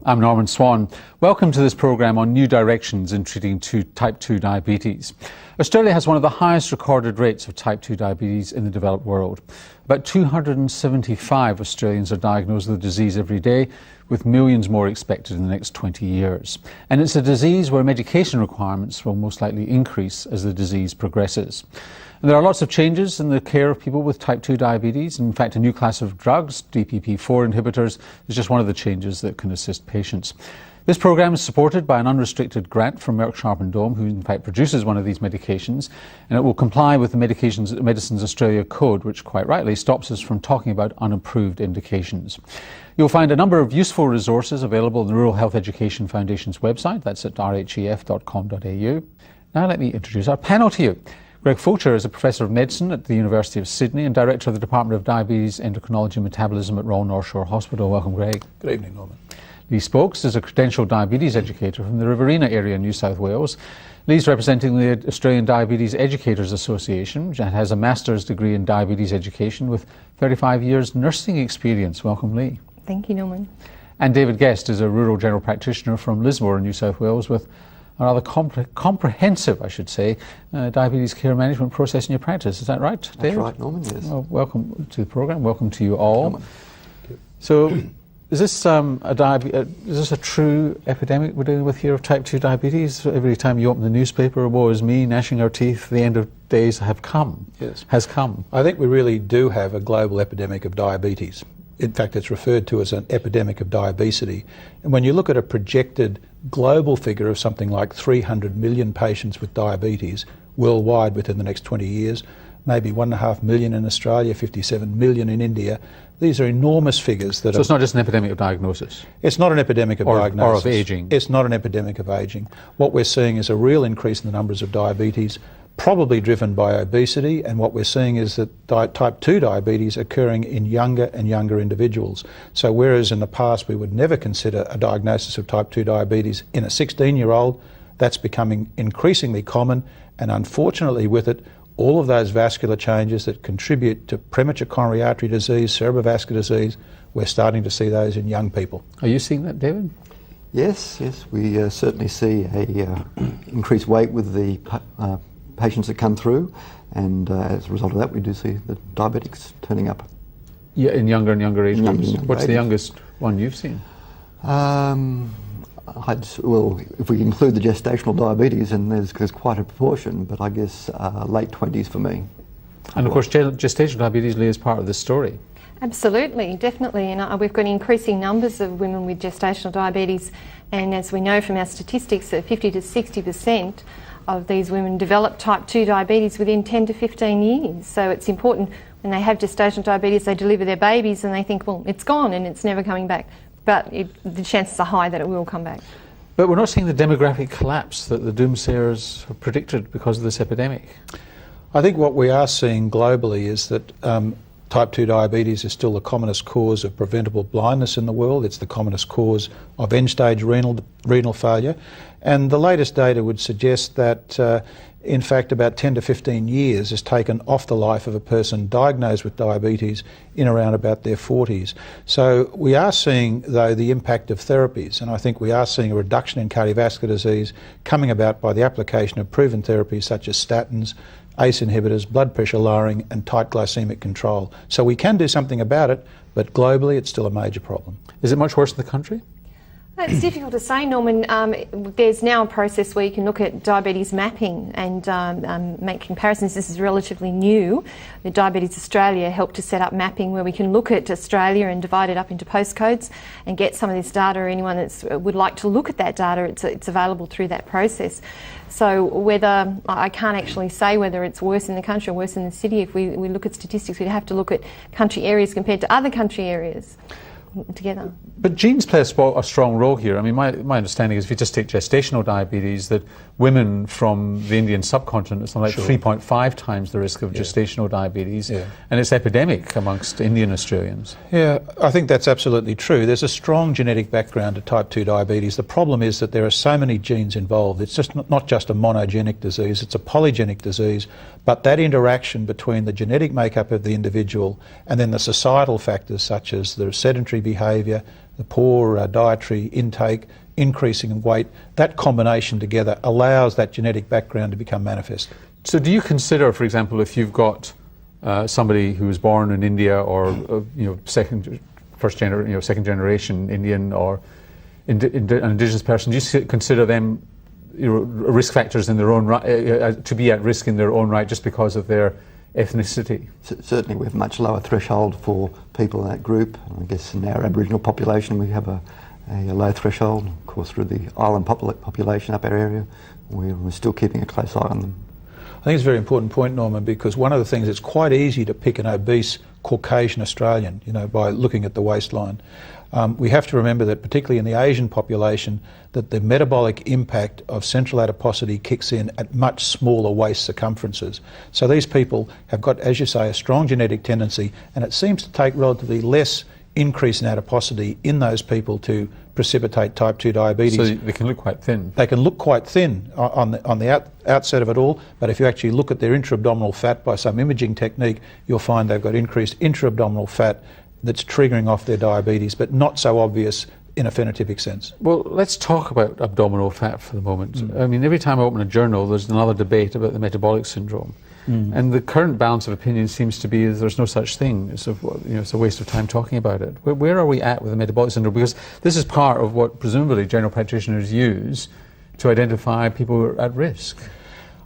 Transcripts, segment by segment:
I'm Norman Swan. Welcome to this programme on new directions in treating type 2 diabetes. Australia has one of the highest recorded rates of type 2 diabetes in the developed world. About 275 Australians are diagnosed with the disease every day, with millions more expected in the next 20 years. And it's a disease where medication requirements will most likely increase as the disease progresses. And there are lots of changes in the care of people with type 2 diabetes. In fact, a new class of drugs, DPP-4 inhibitors, is just one of the changes that can assist patients. This programme is supported by an unrestricted grant from Merck Sharp & Dohme, who in fact produces one of these medications, and it will comply with the Medicines Australia Code, which quite rightly stops us from talking about unapproved indications. You'll find a number of useful resources available on the Rural Health Education Foundation's website. That's at rhef.com.au. Now let me introduce our panel to you. Greg Fulcher is a Professor of Medicine at the University of Sydney and Director of the Department of Diabetes, Endocrinology and Metabolism at Royal North Shore Hospital. Welcome, Greg. Good evening, Norman. Lee Spokes is a credentialed diabetes educator from the Riverina area in New South Wales. Lee's representing the Australian Diabetes Educators Association, which has a master's degree in diabetes education with 35 years nursing experience. Welcome, Lee. Thank you, Norman. And David Guest is a rural general practitioner from Lismore in New South Wales with a rather comprehensive, I should say, diabetes care management process in your practice. Is that right, David? That's right, Norman, yes. Well, welcome to the programme. Welcome to you all. So, is this a true epidemic we're dealing with here of type 2 diabetes? Every time you open the newspaper, woe is me, gnashing our teeth, the end of days have come. Yes. Has come. I think we really do have a global epidemic of diabetes. In fact, it's referred to as an epidemic of diabesity. And when you look at a projected global figure of something like 300 million patients with diabetes worldwide within the next 20 years, maybe 1.5 million in Australia, 57 million in India, these are enormous figures. So it's not just an epidemic of diagnosis? It's not an epidemic of diagnosis. Or of ageing? It's not an epidemic of ageing. What we're seeing is a real increase in the numbers of diabetes, probably driven by obesity, and what we're seeing is that type 2 diabetes occurring in younger and younger individuals. So whereas in the past we would never consider a diagnosis of type 2 diabetes in a 16-year-old, that's becoming increasingly common, and unfortunately with it, all of those vascular changes that contribute to premature coronary artery disease, cerebrovascular disease, we're starting to see those in young people. Are you seeing that, David? Yes, we certainly see a increased weight with the patients that come through, and as a result of that we do see the diabetics turning up. Yeah, in younger and younger age groups. What's the ages. youngest one you've seen? Well, if we include the gestational diabetes, and there's quite a proportion, but I guess late 20s for me. And of course gestational diabetes, Lee, is part of this story. Absolutely, definitely, and we've got increasing numbers of women with gestational diabetes, and as we know from our statistics that 50 to 60% of these women develop type 2 diabetes within 10 to 15 years. So it's important when they have gestational diabetes, they deliver their babies and they think, well, it's gone and it's never coming back. But the chances are high that it will come back. But we're not seeing the demographic collapse that the doomsayers have predicted because of this epidemic. I think what we are seeing globally is that type 2 diabetes is still the commonest cause of preventable blindness in the world. It's the commonest cause of end-stage renal failure. And the latest data would suggest that, in fact, about 10 to 15 years is taken off the life of a person diagnosed with diabetes in around about their 40s. So we are seeing, though, the impact of therapies, and I think we are seeing a reduction in cardiovascular disease coming about by the application of proven therapies such as statins, ACE inhibitors, blood pressure lowering and tight glycemic control. So we can do something about it, but globally it's still a major problem. Is it much worse in the country? It's difficult to say, Norman. There's now a process where you can look at diabetes mapping and make comparisons. This is relatively new. The Diabetes Australia helped to set up mapping where we can look at Australia and divide it up into postcodes and get some of this data. Anyone that would like to look at that data, it's available through that process. So whether, I can't actually say whether it's worse in the country or worse in the city. If we look at statistics, we'd have to look at country areas compared to other country areas together. But genes play a strong role here. I mean, my understanding is if you just take gestational diabetes, that women from the Indian subcontinent are something like 3.5 times the risk of gestational diabetes, and it's epidemic amongst Indian Australians. Yeah, I think that's absolutely true. There's a strong genetic background to type 2 diabetes. The problem is that there are so many genes involved. It's just not just a monogenic disease, it's a polygenic disease, But that interaction between the genetic makeup of the individual and then the societal factors such as the sedentary behaviour, the poor dietary intake, increasing in weight, that combination together allows that genetic background to become manifest. So do you consider, for example, if you've got somebody who was born in India or second generation Indian or an indigenous person, do you consider them risk factors in their own right, to be at risk in their own right just because of their ethnicity? Certainly we have a much lower threshold for people in that group. I guess in our Aboriginal population we have a low threshold. Of course, through the island population up our area, we're still keeping a close eye on them. I think it's a very important point, Norman, because one of the things, it's quite easy to pick an obese Caucasian Australian, by looking at the waistline. We have to remember that particularly in the Asian population, that the metabolic impact of central adiposity kicks in at much smaller waist circumferences. So these people have got, as you say, a strong genetic tendency, and it seems to take relatively less increase in adiposity in those people to precipitate type 2 diabetes. So they can look quite thin. They can look quite thin on the outset of it all, but if you actually look at their intra-abdominal fat by some imaging technique, you'll find they've got increased intra-abdominal fat that's triggering off their diabetes, but not so obvious in a phenotypic sense. Well, let's talk about abdominal fat for the moment. I mean, every time I open a journal, there's another debate about the metabolic syndrome. And the current balance of opinion seems to be that there's no such thing. It's a waste of time talking about it. Where are we at with the metabolic syndrome? Because this is part of what presumably general practitioners use to identify people who are at risk.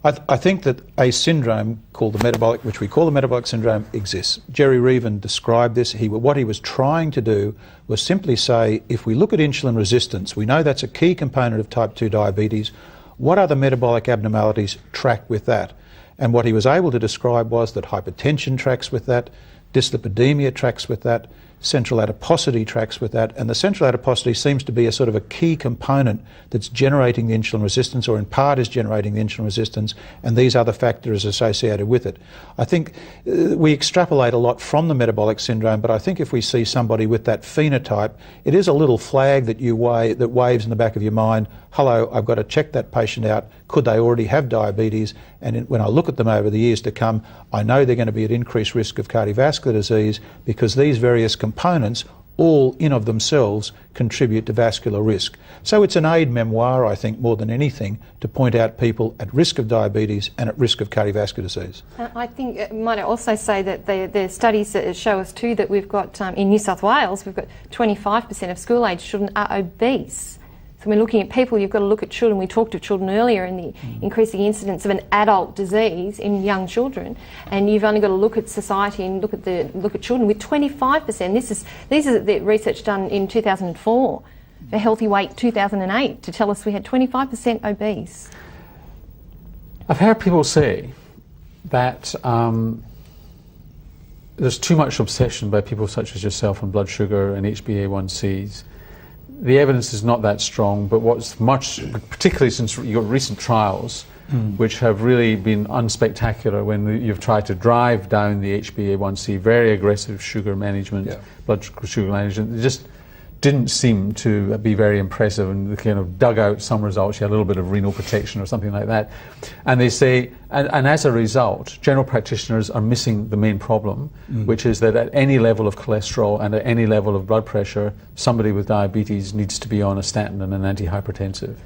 I think that a syndrome called the metabolic, which we call the metabolic syndrome, exists. Jerry Reven described this. What he was trying to do was simply say, if we look at insulin resistance, we know that's a key component of type 2 diabetes. What other metabolic abnormalities track with that? And what he was able to describe was that hypertension tracks with that, dyslipidemia tracks with that, central adiposity tracks with that, and the central adiposity seems to be a sort of a key component that's generating the insulin resistance, or in part is generating the insulin resistance, and these other factors associated with it. I think we extrapolate a lot from the metabolic syndrome, but I think if we see somebody with that phenotype, it is a little flag that that waves in the back of your mind, hello, I've got to check that patient out. Could they already have diabetes? And when I look at them over the years to come, I know they're going to be at increased risk of cardiovascular disease because these various components all in of themselves contribute to vascular risk. So it's an aid memoir, I think, more than anything, to point out people at risk of diabetes and at risk of cardiovascular disease. I think might I also say that the studies that show us too that we've got in New South Wales, we've got 25% of school-age children are obese. So when looking at people, you've got to look at children. We talked of children earlier and the increasing incidence of an adult disease in young children, and you've only got to look at society and look at children with 25%. These are the research done in 2004 for Healthy Weight 2008 to tell us we had 25% obese. I've heard people say that there's too much obsession by people such as yourself on blood sugar and HbA1cs. The evidence is not that strong, but what's particularly since your recent trials, which have really been unspectacular when you've tried to drive down the HbA1c, very aggressive sugar management, blood sugar management, it just didn't seem to be very impressive, and they kind of dug out some results. You had a little bit of renal protection or something like that. And they say, and as a result, general practitioners are missing the main problem, which is that at any level of cholesterol and at any level of blood pressure, somebody with diabetes needs to be on a statin and an antihypertensive.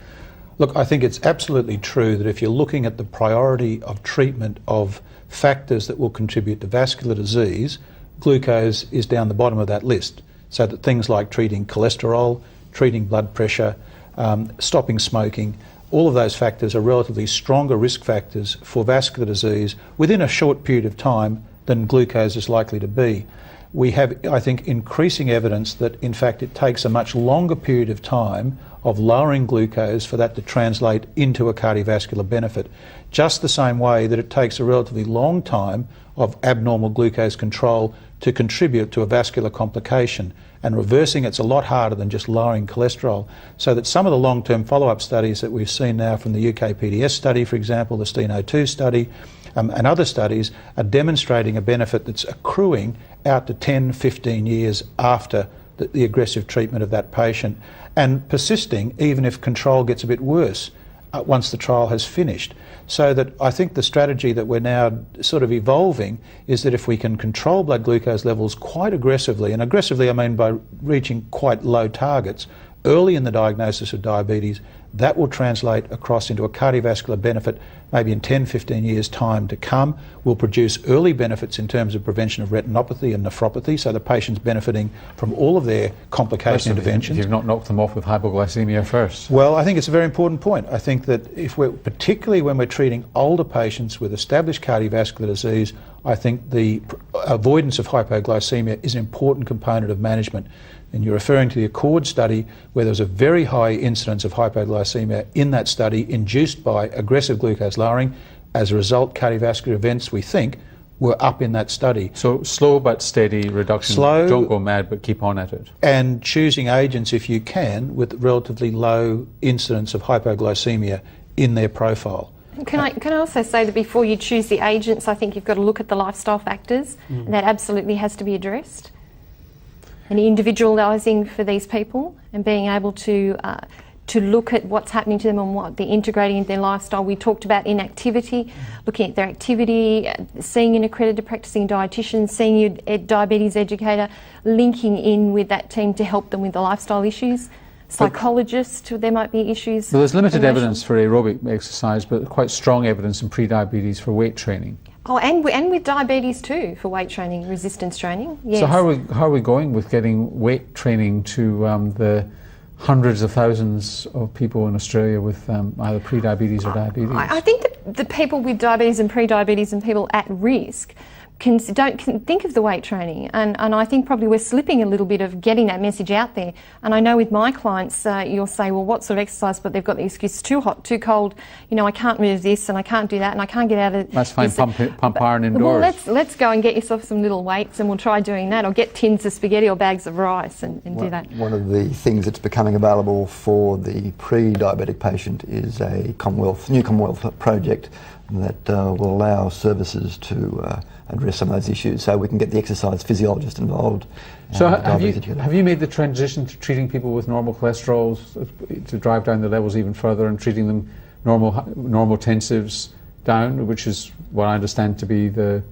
Look, I think it's absolutely true that if you're looking at the priority of treatment of factors that will contribute to vascular disease, glucose is down the bottom of that list. So that things like treating cholesterol, treating blood pressure, stopping smoking, all of those factors are relatively stronger risk factors for vascular disease within a short period of time than glucose is likely to be. We have, I think, increasing evidence that in fact it takes a much longer period of time of lowering glucose for that to translate into a cardiovascular benefit, just the same way that it takes a relatively long time of abnormal glucose control to contribute to a vascular complication, and reversing it's a lot harder than just lowering cholesterol. So that some of the long-term follow-up studies that we've seen now from the UK PDS study, for example, the STENO2 study, and other studies are demonstrating a benefit that's accruing out to 10, 15 years after the aggressive treatment of that patient, and persisting even if control gets a bit worse once the trial has finished. So that I think the strategy that we're now sort of evolving is that if we can control blood glucose levels quite aggressively, and aggressively I mean by reaching quite low targets early in the diagnosis of diabetes, that will translate across into a cardiovascular benefit maybe in 10, 15 years' time to come. Will produce early benefits in terms of prevention of retinopathy and nephropathy, so the patient's benefiting from all of their complication interventions. If you've not knocked them off with hypoglycemia first. Well, I think it's a very important point. I think that particularly when we're treating older patients with established cardiovascular disease, I think the avoidance of hypoglycemia is an important component of management. And you're referring to the Accord study where there was a very high incidence of hypoglycemia in that study induced by aggressive glucose lowering. As a result, cardiovascular events, we think, were up in that study. So slow but steady reduction. Slow. Don't go mad, but keep on at it. And choosing agents, if you can, with relatively low incidence of hypoglycemia in their profile. Can I also say that before you choose the agents, I think you've got to look at the lifestyle factors, and that absolutely has to be addressed. And individualising for these people and being able to look at what's happening to them and what they're integrating into their lifestyle. We talked about inactivity, looking at their activity, seeing an accredited practicing dietitian, seeing your diabetes educator, linking in with that team to help them with the lifestyle issues. Psychologists, there might be issues. Well, there's limited evidence for aerobic exercise, but quite strong evidence in pre-diabetes for weight training. Oh, and with diabetes too, for weight training, resistance training. Yes. So how are we going with getting weight training to the hundreds of thousands of people in Australia with either pre-diabetes or diabetes? I think that the people with diabetes and pre-diabetes and people at risk can think of the weight training, and I think probably we're slipping a little bit of getting that message out there. And I know with my clients, you'll say, well, what sort of exercise? But they've got the excuse, too hot, too cold, I can't move this and I can't do that and I can't get out of That's fine, pump iron indoors. Well, let's go and get yourself some little weights and we'll try doing that, or get tins of spaghetti or bags of rice and do that. One of the things that's becoming available for the pre-diabetic patient is a new Commonwealth project that will allow services to address some of those issues, so we can get the exercise physiologist involved. So have you made the transition to treating people with normal cholesterols to drive down the levels even further and treating them normal tensives down, which is what I understand to be the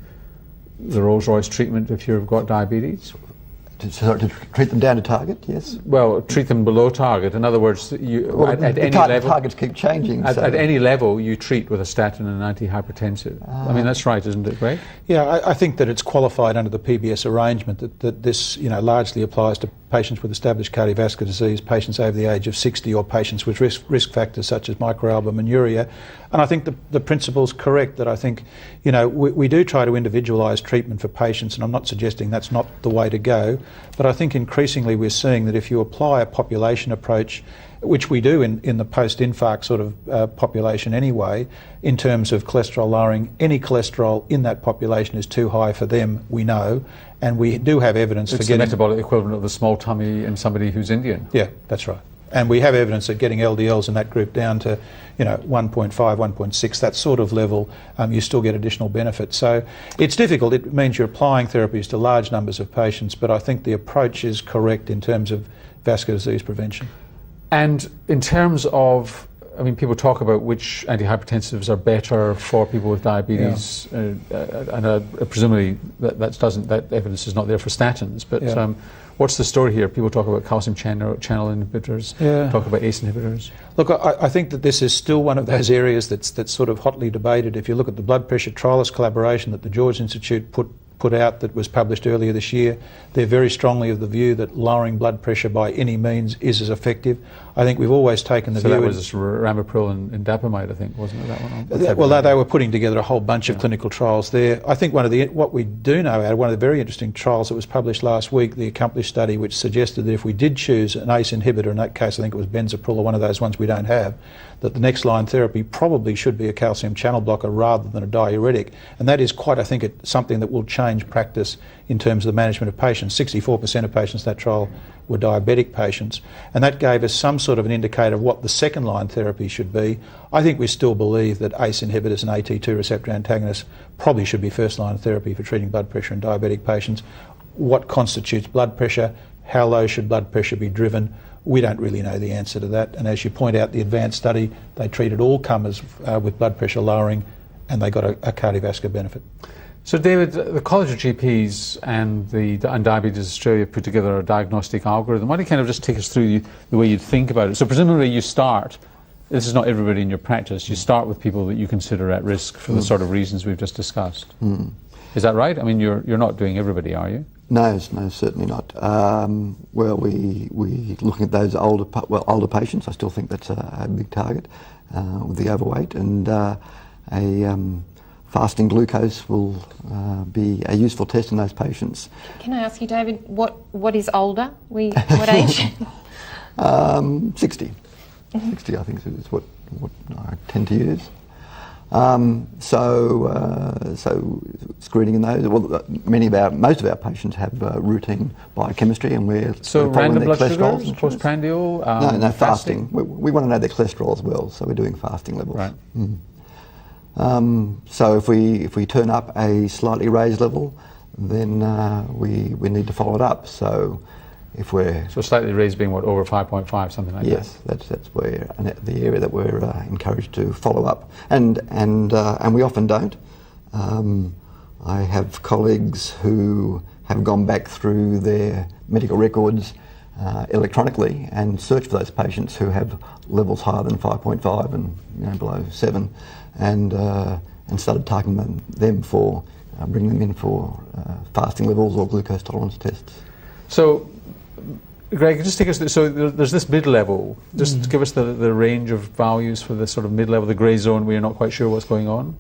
Rolls-Royce treatment if you've got diabetes? To treat them down to target, yes. Well, treat them below target. In other words, at any level, targets keep changing. At any level, you treat with a statin and an antihypertensive. I mean, that's right, isn't it, Greg? Yeah, I think that it's qualified under the PBS arrangement that this largely applies to patients with established cardiovascular disease, patients over the age of 60, or patients with risk factors such as microalbuminuria. And I think the principle's correct, that I think we do try to individualise treatment for patients, and I'm not suggesting that's not the way to go, but I think increasingly we're seeing that if you apply a population approach, which we do in the post-infarct sort of population anyway, in terms of cholesterol lowering, any cholesterol in that population is too high for them, we know, and we do have evidence for getting... It's the metabolic equivalent of the small tummy in somebody who's Indian. Yeah, that's right. And we have evidence that getting LDLs in that group down to 1.5, 1.6, that sort of level, you still get additional benefits. So it's difficult. It means you're applying therapies to large numbers of patients, but I think the approach is correct in terms of vascular disease prevention. And in terms of, people talk about which antihypertensives are better for people with diabetes, and presumably that evidence is not there for statins, but what's the story here? People talk about calcium channel inhibitors, talk about ACE inhibitors. Look, I think that this is still one of those areas that's sort of hotly debated. If you look at the blood pressure trialist collaboration that the George Institute put out, that was published earlier this year, they're very strongly of the view that lowering blood pressure by any means is as effective. I think we've always taken the view... So that was ramipril and dapamide, I think, wasn't it, that one? Well, they were putting together a whole bunch of clinical trials there. I think what we do know out of one of the very interesting trials that was published last week, the Accomplish study, which suggested that if we did choose an ACE inhibitor, in that case I think it was benzapril or one of those ones we don't have, that the next line therapy probably should be a calcium channel blocker rather than a diuretic. And that is quite, I think, something that will change practice in terms of the management of patients. 64% of patients in that trial were diabetic patients, and that gave us some sort of an indicator of what the second line therapy should be. I think we still believe that ACE inhibitors and AT2 receptor antagonists probably should be first line therapy for treating blood pressure in diabetic patients. What constitutes blood pressure? How low should blood pressure be driven? We don't really know the answer to that. And as you point out, the advanced study, they treated all comers with blood pressure lowering, and they got a cardiovascular benefit. So David, the College of GPs and Diabetes Australia put together a diagnostic algorithm. Why don't you kind of just take us through the way you'd think about it? So presumably you start, this is not everybody in your practice, you start with people that you consider at risk for the sort of reasons we've just discussed. Is that right? I mean, you're not doing everybody, are you? No, certainly not. Well, we looking at those older patients. I still think that's a big target with the overweight, and fasting glucose will be a useful test in those patients. Can I ask you, David, what is older? What age? 60. 60, I think, is what I tend to use. So screening in those. Well, most of our patients have routine biochemistry, and we're random their blood cholesterol, sugars, postprandial. No, fasting. We want to know their cholesterol as well, so we're doing fasting levels. Right. So if we turn up a slightly raised level, then we need to follow it up. So if we're slightly raised being what, over 5.5, something like that. Yes, that's where the area that we're encouraged to follow up, and we often don't. I have colleagues who have gone back through their medical records electronically and searched for those patients who have levels higher than 5.5 and below 7, and started targeting them for bringing them in for fasting levels or glucose tolerance tests. So, Greg, just take us through, so there's this mid-level. Just give us the range of values for the sort of mid-level, the grey zone where you're not quite sure what's going on.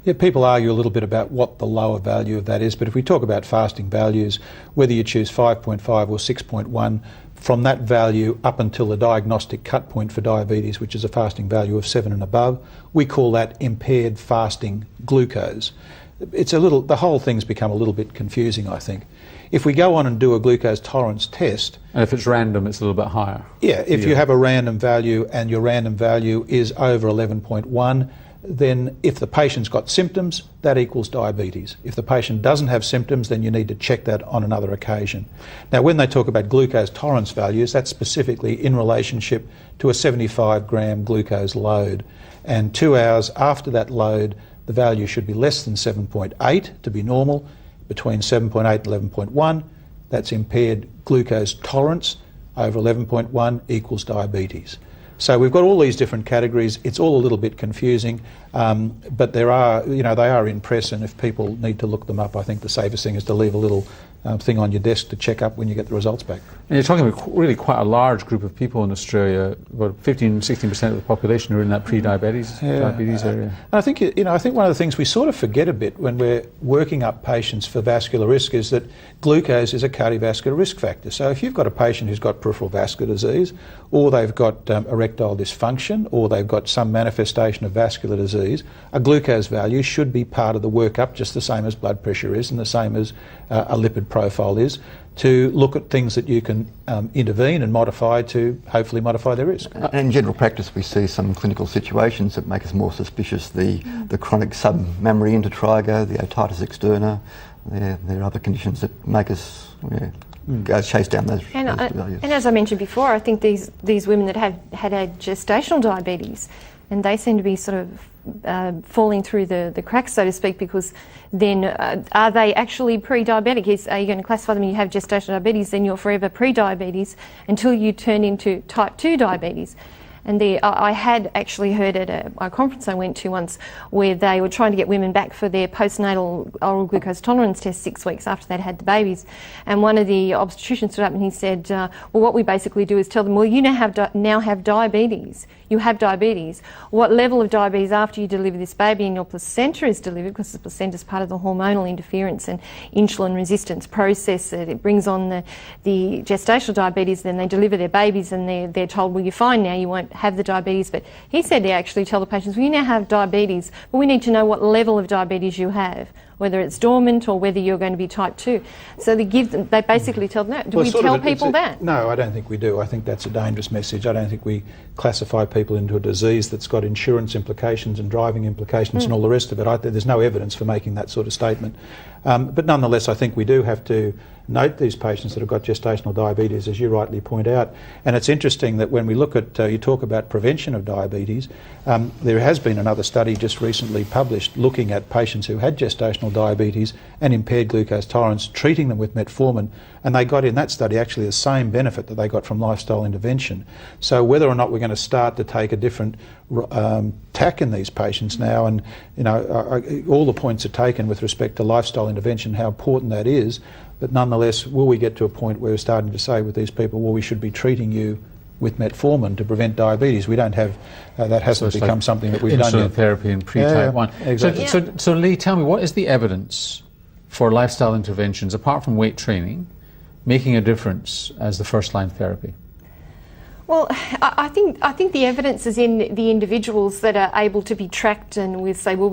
Yeah, people argue a little bit about what the lower value of that is, but if we talk about fasting values, whether you choose 5.5 or 6.1, from that value up until the diagnostic cut point for diabetes, which is a fasting value of 7 and above, we call that impaired fasting glucose. The whole thing's become a little bit confusing, I think. If we go on and do a glucose tolerance test... And if it's random, it's a little bit higher. Yeah, if you have a random value and your random value is over 11.1, then if the patient's got symptoms, that equals diabetes. If the patient doesn't have symptoms, then you need to check that on another occasion. Now, when they talk about glucose tolerance values, that's specifically in relationship to a 75-gram glucose load. And 2 hours after that load, the value should be less than 7.8 to be normal. Between 7.8 and 11.1, that's impaired glucose tolerance. Over 11.1 equals diabetes. So we've got all these different categories. It's all a little bit confusing, but they are in press, and if people need to look them up, I think the safest thing is to leave a little thing on your desk to check up when you get the results back. And you're talking about really quite a large group of people in Australia, about 15-16% of the population who are in that pre-diabetes diabetes area. And I think one of the things we sort of forget a bit when we're working up patients for vascular risk is that glucose is a cardiovascular risk factor. So if you've got a patient who's got peripheral vascular disease, or they've got erectile dysfunction, or they've got some manifestation of vascular disease, a glucose value should be part of the workup, just the same as blood pressure is and the same as a lipid profile is, to look at things that you can intervene and modify to hopefully modify their risk. And in general practice, we see some clinical situations that make us more suspicious. The chronic submammary intertrigo, the otitis externa, there are other conditions that make us go chase down those values. And as I mentioned before, I think these women that had gestational diabetes, and they seem to be sort of falling through the cracks, so to speak, because then are they actually pre-diabetic? Are you going to classify them, you have gestational diabetes, then you're forever pre-diabetes until you turn into type 2 diabetes. And I had actually heard at a conference I went to once where they were trying to get women back for their postnatal oral glucose tolerance test 6 weeks after they'd had the babies. And one of the obstetricians stood up and he said, well, what we basically do is tell them, well, you now have diabetes. You have diabetes. What level of diabetes after you deliver this baby and your placenta is delivered, because the placenta is part of the hormonal interference and insulin resistance process that it brings on the gestational diabetes, then they deliver their babies and they're told, well, you're fine now, you won't have the diabetes. But he said they actually tell the patients, well, you now have diabetes, but we need to know what level of diabetes you have. whether it's dormant or whether you're going to be type 2. So they basically tell them that. Do we tell people that? No, I don't think we do. I think that's a dangerous message. I don't think we classify people into a disease that's got insurance implications and driving implications and all the rest of it. There's no evidence for making that sort of statement. But nonetheless, I think we do have to note these patients that have got gestational diabetes, as you rightly point out. And it's interesting that when we look at, you talk about prevention of diabetes, there has been another study just recently published looking at patients who had gestational diabetes and impaired glucose tolerance, treating them with metformin, and they got in that study actually the same benefit that they got from lifestyle intervention. So whether or not we're going to start to take a different tack in these patients now, and all the points are taken with respect to lifestyle intervention, how important that is, but nonetheless, will we get to a point where we're starting to say with these people, well, we should be treating you with metformin to prevent diabetes? We don't have, that hasn't become something that we've done yet. Insulin therapy in pre-type 1. Exactly. So Lee, tell me, what is the evidence for lifestyle interventions, apart from weight training, making a difference as the first-line therapy? Well, I think the evidence is in the individuals that are able to be tracked, and we say, well,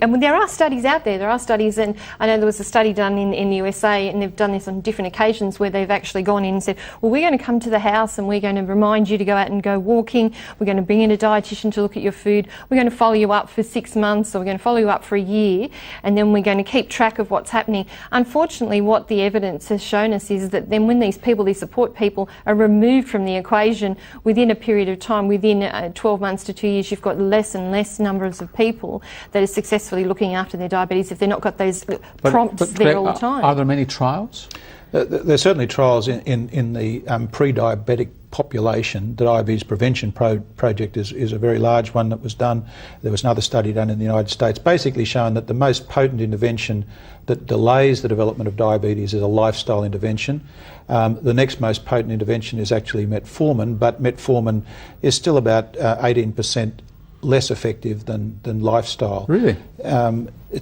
and there are studies out there. There are studies, and I know there was a study done in the USA, and they've done this on different occasions where they've actually gone in and said, well, we're going to come to the house and we're going to remind you to go out and go walking. We're going to bring in a dietitian to look at your food. We're going to follow you up for 6 months, or we're going to follow you up for a year, and then we're going to keep track of what's happening. Unfortunately, what the evidence has shown us is that then when these support people are removed from the equation, within a period of time, within 12 months to 2 years, you've got less and less numbers of people that are successfully looking after their diabetes if they've not got those prompts there all the time. Are there many trials? There's certainly trials in the pre-diabetic population. The Diabetes Prevention Project is a very large one that was done. There was another study done in the United States, basically showing that the most potent intervention that delays the development of diabetes is a lifestyle intervention. The next most potent intervention is actually metformin, but metformin is still about 18% less effective than lifestyle. Really?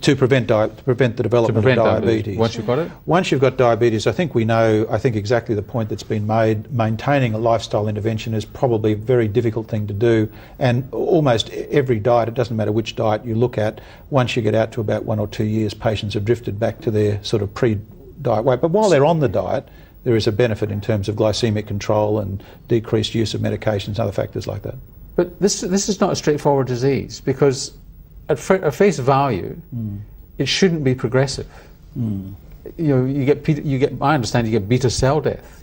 To prevent the development of diabetes. Once you've got it? Once you've got diabetes, I think exactly the point that's been made. Maintaining a lifestyle intervention is probably a very difficult thing to do, and almost every diet, it doesn't matter which diet you look at, once you get out to about 1 or 2 years, patients have drifted back to their sort of pre-diet weight. But while they're on the diet, there is a benefit in terms of glycemic control and decreased use of medications and other factors like that. But this is not a straightforward disease, because at face value, it shouldn't be progressive. You get. I understand you get beta cell death.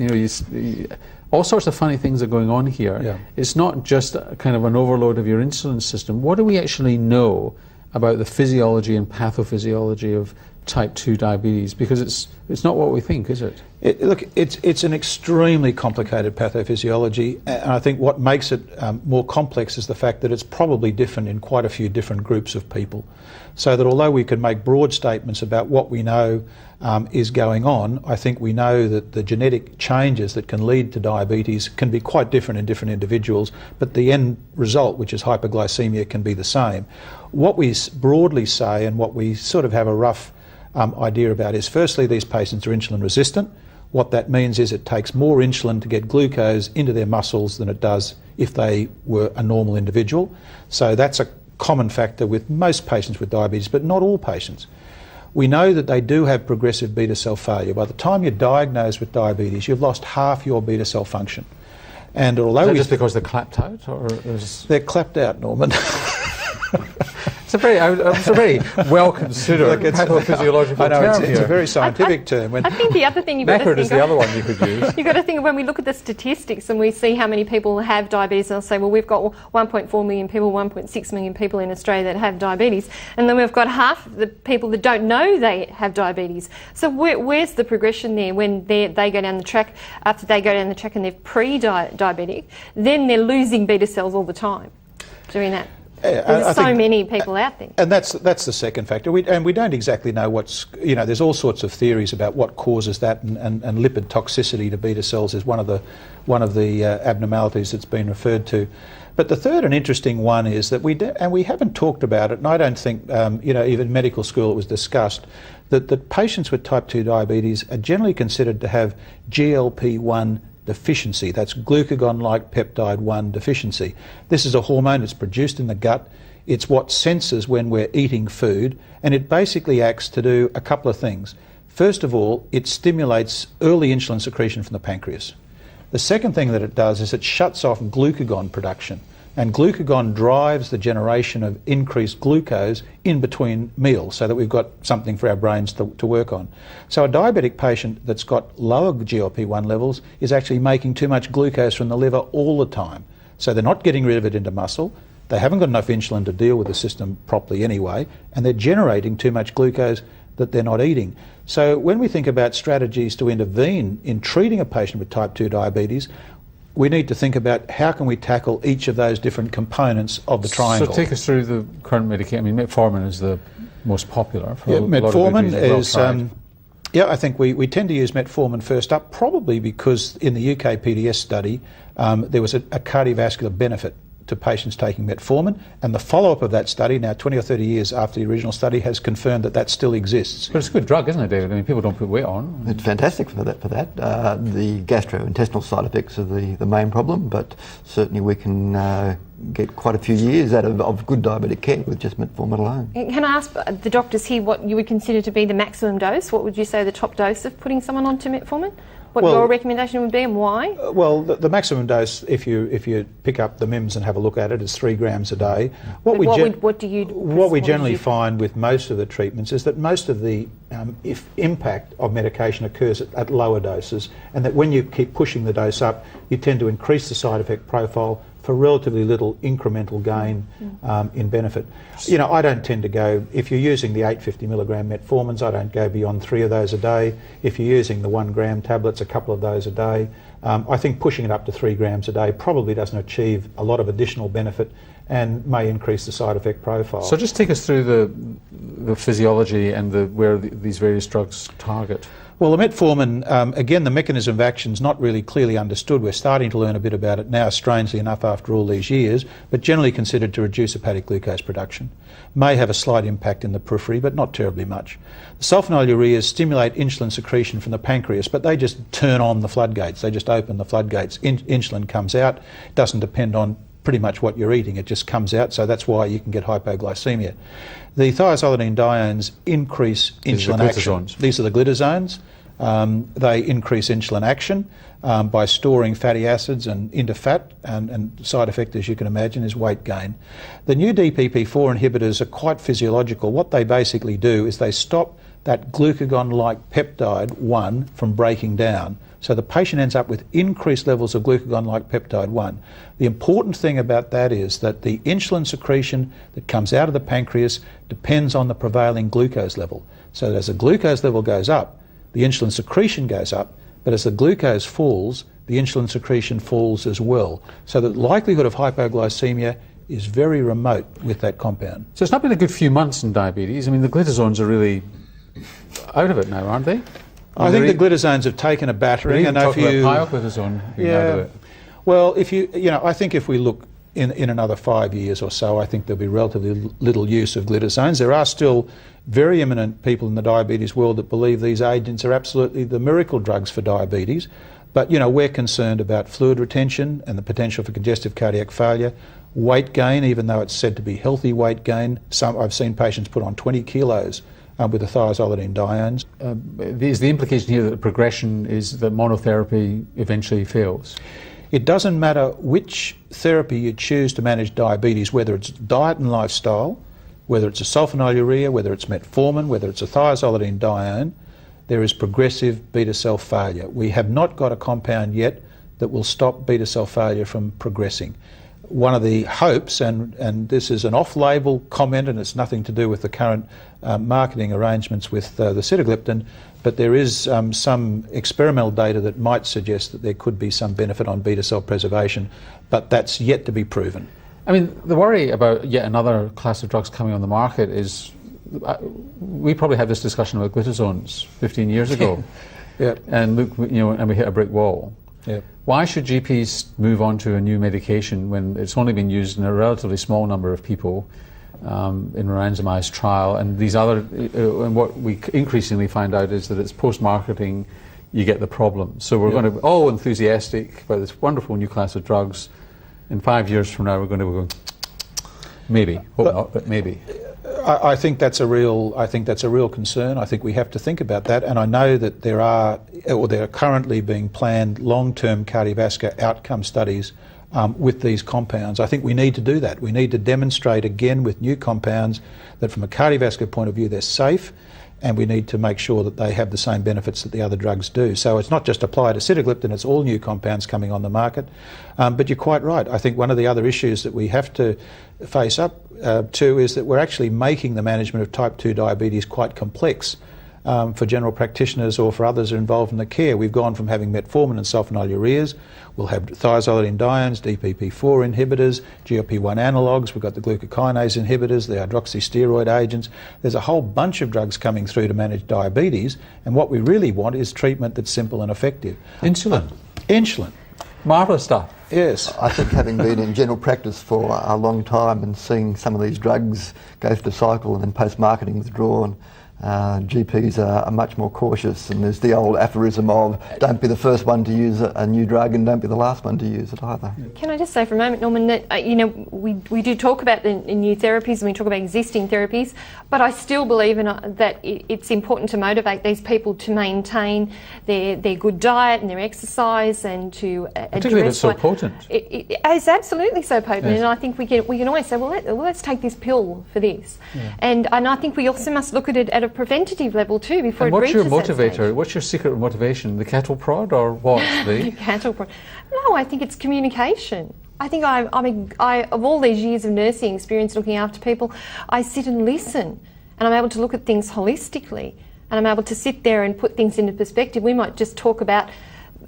All sorts of funny things are going on here. Yeah. It's not just a kind of an overload of your insulin system. What do we actually know about the physiology and pathophysiology of type 2 diabetes? Because it's not what we think, is it? Look, it's an extremely complicated pathophysiology, and I think what makes it more complex is the fact that it's probably different in quite a few different groups of people. So that although we can make broad statements about what we know is going on, I think we know that the genetic changes that can lead to diabetes can be quite different in different individuals, but the end result, which is hyperglycemia, can be the same. What we broadly say, and what we sort of have a rough idea about, is firstly, these patients are insulin resistant. What that means is it takes more insulin to get glucose into their muscles than it does if they were a normal individual. So that's a common factor with most patients with diabetes, but not all patients. We know that they do have progressive beta cell failure. By the time you're diagnosed with diabetes, you've lost half your beta cell function. And although is that just because they're clapped out, or they're clapped out, Norman. It's a very well-considered pathophysiological term. It's a very scientific term. I think the other thing you've got to think is the other one you could use. You've got to think of when we look at the statistics and we see how many people have diabetes, and they'll say, well, we've got 1.4 million people, 1.6 million people in Australia that have diabetes, and then we've got half the people that don't know they have diabetes. So where's the progression there when they go down the track? After they go down the track and they're pre-diabetic, then they're losing beta cells all the time doing that. There's so many people out there. And that's the second factor. We don't exactly know there's all sorts of theories about what causes that, and lipid toxicity to beta cells is one of the abnormalities that's been referred to. But the third and interesting one is that we haven't talked about it, and I don't think, even medical school it was discussed, that patients with type 2 diabetes are generally considered to have GLP-1 deficiency. That's glucagon-like peptide 1 deficiency. This is a hormone that's produced in the gut. It's what senses when we're eating food, and it basically acts to do a couple of things. First of all, it stimulates early insulin secretion from the pancreas. The second thing that it does is it shuts off glucagon production, and glucagon drives the generation of increased glucose in between meals so that we've got something for our brains to work on. So a diabetic patient that's got lower GLP-1 levels is actually making too much glucose from the liver all the time. So they're not getting rid of it into muscle, they haven't got enough insulin to deal with the system properly anyway, and they're generating too much glucose that they're not eating. So when we think about strategies to intervene in treating a patient with type 2 diabetes, we need to think about how can we tackle each of those different components of the triangle. So take us through the current medication. I mean, metformin is the most popular. For metformin is, I think we tend to use metformin first up, probably because in the UK PDS study there was a cardiovascular benefit to patients taking metformin, and the follow-up of that study, now 20 or 30 years after the original study, has confirmed that still exists. But it's a good drug, isn't it, David? I mean, people don't put weight on. It's fantastic for that. The gastrointestinal side effects are the main problem, but certainly we can get quite a few years out of good diabetic care with just metformin alone. Can I ask the doctors here what you would consider to be the maximum dose? What would you say the top dose of putting someone onto metformin? What your recommendation would be and why? Well, the maximum dose, if you pick up the MIMS and have a look at it, is 3 grams a day. What we generally find with most of the treatments is that most of the impact of medication occurs at lower doses, and that when you keep pushing the dose up, you tend to increase the side effect profile for relatively little incremental gain in benefit. You know, I don't tend to go, if you're using the 850 milligram metformins, I don't go beyond 3 of those a day. If you're using the 1 gram tablets, a couple of those a day. I think pushing it up to 3 grams a day probably doesn't achieve a lot of additional benefit and may increase the side effect profile. So just take us through the physiology and where these various drugs target. Well, the metformin, again, the mechanism of action is not really clearly understood. We're starting to learn a bit about it now, strangely enough, after all these years, but generally considered to reduce hepatic glucose production. May have a slight impact in the periphery, but not terribly much. The sulfonylureas stimulate insulin secretion from the pancreas, but they just turn on the floodgates. They just open the floodgates. Insulin comes out. It doesn't depend on pretty much what you're eating. It just comes out, so that's why you can get hypoglycemia. The thiazolidinediones increase insulin action. These are the glitazones. They increase insulin action by storing fatty acids into fat, and side effect, as you can imagine, is weight gain. The new DPP-4 inhibitors are quite physiological. What they basically do is they stop that glucagon-like peptide 1 from breaking down. So the patient ends up with increased levels of glucagon-like peptide 1. The important thing about that is that the insulin secretion that comes out of the pancreas depends on the prevailing glucose level. So that as the glucose level goes up, the insulin secretion goes up, but as the glucose falls, the insulin secretion falls as well. So the likelihood of hypoglycemia is very remote with that compound. So it's not been a good few months in diabetes. I mean, the glitazones are really out of it now, aren't they? I think the glitazones have taken a battering. And if you pioglitazone being out of it. Well, I think if we look in another 5 years or so, I think there'll be relatively little use of glitazones. There are still very eminent people in the diabetes world that believe these agents are absolutely the miracle drugs for diabetes. But, we're concerned about fluid retention and the potential for congestive cardiac failure, weight gain, even though it's said to be healthy weight gain. I've seen patients put on 20 kilos with the thiazolidinediones. Is the implication here that the progression is that monotherapy eventually fails? It doesn't matter which therapy you choose to manage diabetes, whether it's diet and lifestyle, whether it's a sulfonylurea, whether it's metformin, whether it's a thiazolidinedione, there is progressive beta cell failure. We have not got a compound yet that will stop beta cell failure from progressing. One of the hopes, and this is an off-label comment and it's nothing to do with the current marketing arrangements with the sitagliptin, but there is some experimental data that might suggest that there could be some benefit on beta cell preservation, but that's yet to be proven. I mean, the worry about yet another class of drugs coming on the market is, we probably had this discussion about glitazones 15 years ago. Yeah. And look, and we hit a brick wall. Yeah. Why should GPs move on to a new medication when it's only been used in a relatively small number of people in a randomized trial? And these and what we increasingly find out is that it's post-marketing, you get the problem. So we're going to be all enthusiastic about this wonderful new class of drugs. In 5 years from now, we're going to go, Maybe. Hope not, but maybe. I think that's a real concern. I think we have to think about that, and I know that there are currently being planned long-term cardiovascular outcome studies with these compounds. I think we need to do that. We need to demonstrate again with new compounds that from a cardiovascular point of view they're safe, and we need to make sure that they have the same benefits that the other drugs do. So it's not just applied to sitagliptin, it's all new compounds coming on the market. But you're quite right. I think one of the other issues that we have to face up to is that we're actually making the management of type 2 diabetes quite complex for general practitioners or for others who are involved in the care. We've gone from having metformin and sulfonylureas, we'll have thiazolidinediones, DPP-4 inhibitors, GLP-1 analogues, we've got the glucokinase inhibitors, the hydroxysteroid agents. There's a whole bunch of drugs coming through to manage diabetes, and what we really want is treatment that's simple and effective. Insulin. Insulin. Marvellous stuff. Yes. I think having been in general practice for a long time and seeing some of these drugs go through the cycle and then post-marketing withdrawn, GPs are much more cautious, and there's the old aphorism of don't be the first one to use a new drug and don't be the last one to use it either. Can I just say for a moment, Norman, that we do talk about the new therapies and we talk about existing therapies, but I still believe that it's important to motivate these people to maintain their good diet and their exercise and to particularly if it's so potent. It's absolutely so potent, yes. and I think we can always say, well, let's take this pill for this, yeah. and I think we also must look at it at a preventative level too before and it what's reaches your that stage. motivator? What's your secret motivation? The cattle prod or what? The cattle prod? No, I think it's communication. I think I of all these years of nursing experience looking after people, I sit and listen, and I'm able to look at things holistically, and I'm able to sit there and put things into perspective. We might just talk about,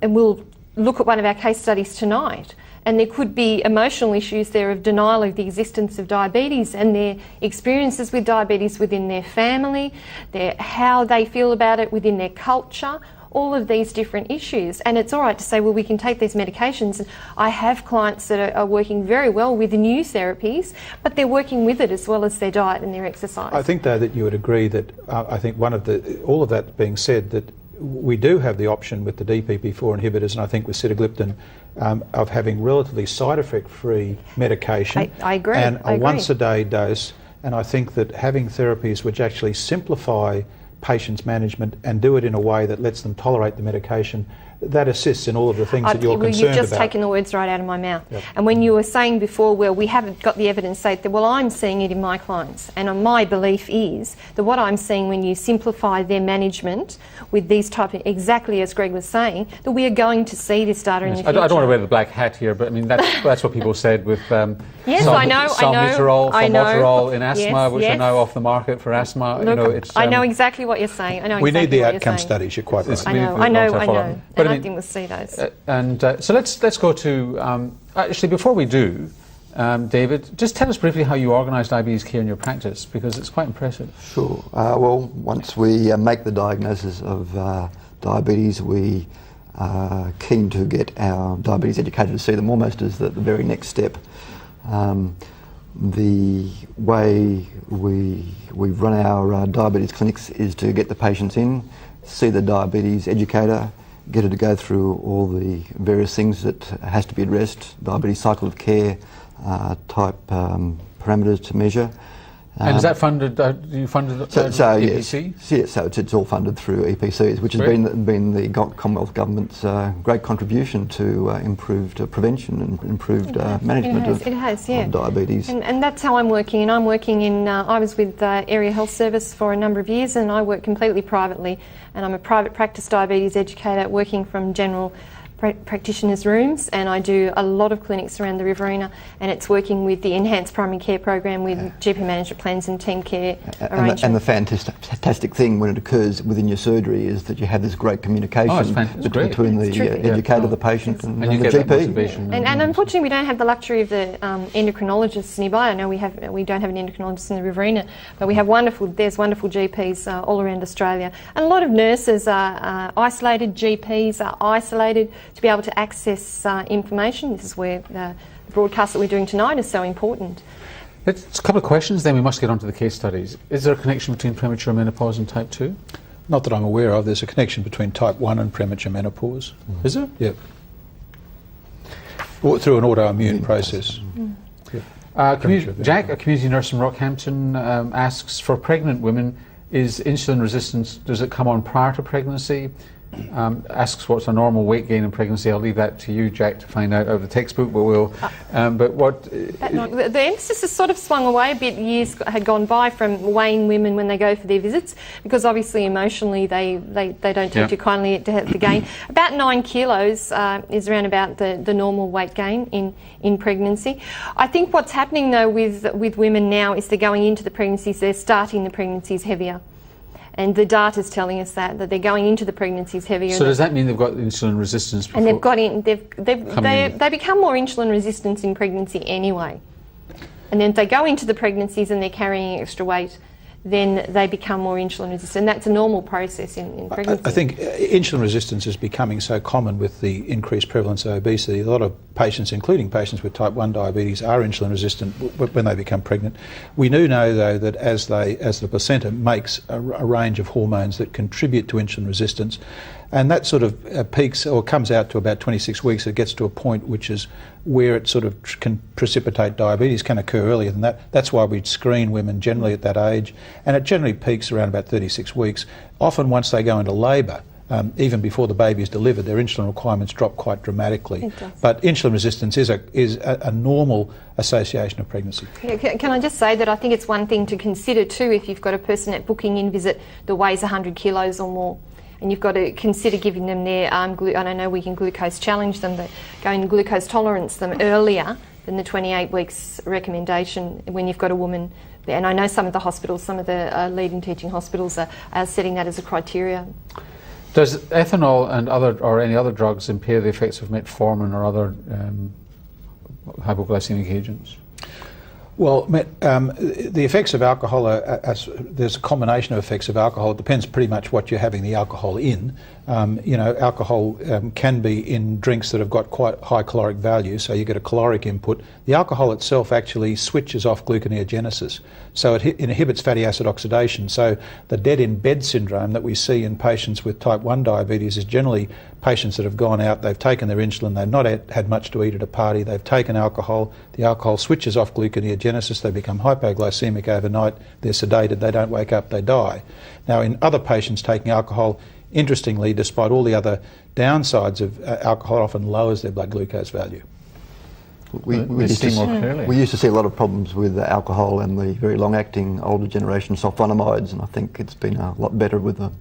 and we'll look at one of our case studies tonight, and there could be emotional issues there of denial of the existence of diabetes and their experiences with diabetes within their family, how they feel about it within their culture, all of these different issues. And it's all right to say, well, we can take these medications. And I have clients that are working very well with the new therapies, but they're working with it as well as their diet and their exercise. I think, though, that you would agree that I think all of that being said, that we do have the option with the DPP-4 inhibitors, and I think with sitagliptin, of having relatively side effect-free medication. I agree. And a once-a-day dose. And I think that having therapies which actually simplify patients' management and do it in a way that lets them tolerate the medication, that assists in all of the things that you're concerned about. You've just taken the words right out of my mouth. Yep. And when you were saying before, well, we haven't got the evidence to say that, well, I'm seeing it in my clients. And my belief is that what I'm seeing when you simplify their management with these type of, exactly as Greg was saying, that we are going to see this data in the future. I don't want to wear the black hat here, but I mean, that's what people said with yes, salmeterol in asthma, yes, which are now off the market for asthma. Look, I know exactly what you're saying. We need the outcome studies, you're quite right. I know. But I think we'll see those. So let's go to, actually before we do, David, just tell us briefly how you organise diabetes care in your practice, because it's quite impressive. Sure. Well, once we make the diagnosis of diabetes, we are keen to get our diabetes educator to see them almost as the very next step. The way we run our diabetes clinics is to get the patients in, see the diabetes educator, get her to go through all the various things that has to be addressed, diabetes cycle of care, type parameters to measure. And is that funded? Do you fund it? EPC? Yes, so it's all funded through EPCs, which has been the Commonwealth Government's great contribution to improved prevention and improved management of diabetes. And that's how I'm working. And I'm working in. I was with Area Health Service for a number of years, and I work completely privately. And I'm a private practice diabetes educator working from general practitioners' rooms, and I do a lot of clinics around the Riverina, and it's working with the Enhanced Primary Care Program with GP management plans and team care arrangements. And the fantastic thing when it occurs within your surgery is that you have this great communication between the educator, the patient, and the GP. And unfortunately, we don't have the luxury of the endocrinologists nearby. I know we don't have an endocrinologist in the Riverina, but we have there's wonderful GPs all around Australia. And a lot of nurses are isolated, GPs are isolated to be able to access information. This is where the broadcast that we're doing tonight is so important. It's a couple of questions, then we must get on to the case studies. Is there a connection between premature menopause and type 2? Not that I'm aware of. There's a connection between type 1 and premature menopause. Mm. Is there? Yep. Or through an autoimmune process. Mm. Yep. Jack, a community nurse from Rockhampton, asks, for pregnant women, is insulin resistance, does it come on prior to pregnancy? Asks what's a normal weight gain in pregnancy. I'll leave that to you, Jack, to find out of the textbook, but we'll... The emphasis has sort of swung away a bit. Years had gone by from weighing women when they go for their visits, because obviously emotionally they don't take too kindly to the gain. About 9 kilos is around about the normal weight gain in pregnancy. I think what's happening though with women now is they're going into the pregnancies, they're starting the pregnancies heavier. And the data is telling us that they're going into the pregnancies heavier. So does that mean they've got insulin resistance before? And they become more insulin resistant in pregnancy anyway. And then if they go into the pregnancies and they're carrying extra weight, then they become more insulin resistant. That's a normal process in pregnancy. I think insulin resistance is becoming so common with the increased prevalence of obesity. A lot of patients, including patients with type 1 diabetes, are insulin resistant when they become pregnant. We do know, though, that as the placenta makes a range of hormones that contribute to insulin resistance, and that sort of peaks or comes out to about 26 weeks, it gets to a point which is where it sort of can precipitate diabetes, can occur earlier than that. That's why we screen women generally at that age, and it generally peaks around about 36 weeks. Often once they go into labour, even before the baby is delivered, their insulin requirements drop quite dramatically. But insulin resistance is a normal association of pregnancy. Can I just say that I think it's one thing to consider too if you've got a person at booking-in visit that weighs 100 kilos or more. And you've got to consider giving them their, and I know we can glucose challenge them, but going to glucose tolerance them earlier than the 28 weeks recommendation when you've got a woman. And I know some of the hospitals, some of the leading teaching hospitals are setting that as a criteria. Does ethanol and any other drugs impair the effects of metformin or other hypoglycemic agents? Well, the effects of alcohol there's a combination of effects of alcohol. It depends pretty much what you're having the alcohol in. Alcohol can be in drinks that have got quite high caloric value, so you get a caloric input. The alcohol itself actually switches off gluconeogenesis, so it inhibits fatty acid oxidation. So the dead in bed syndrome that we see in patients with type 1 diabetes is generally patients that have gone out, they've taken their insulin, they've not had much to eat at a party, they've taken alcohol, the alcohol switches off gluconeogenesis, they become hypoglycemic overnight, they're sedated, they don't wake up, they die. Now in other patients taking alcohol, interestingly, despite all the other downsides of alcohol, it often lowers their blood glucose value. We used to see a lot of problems with alcohol and the very long-acting older generation sulfonamides, and I think it's been a lot better with the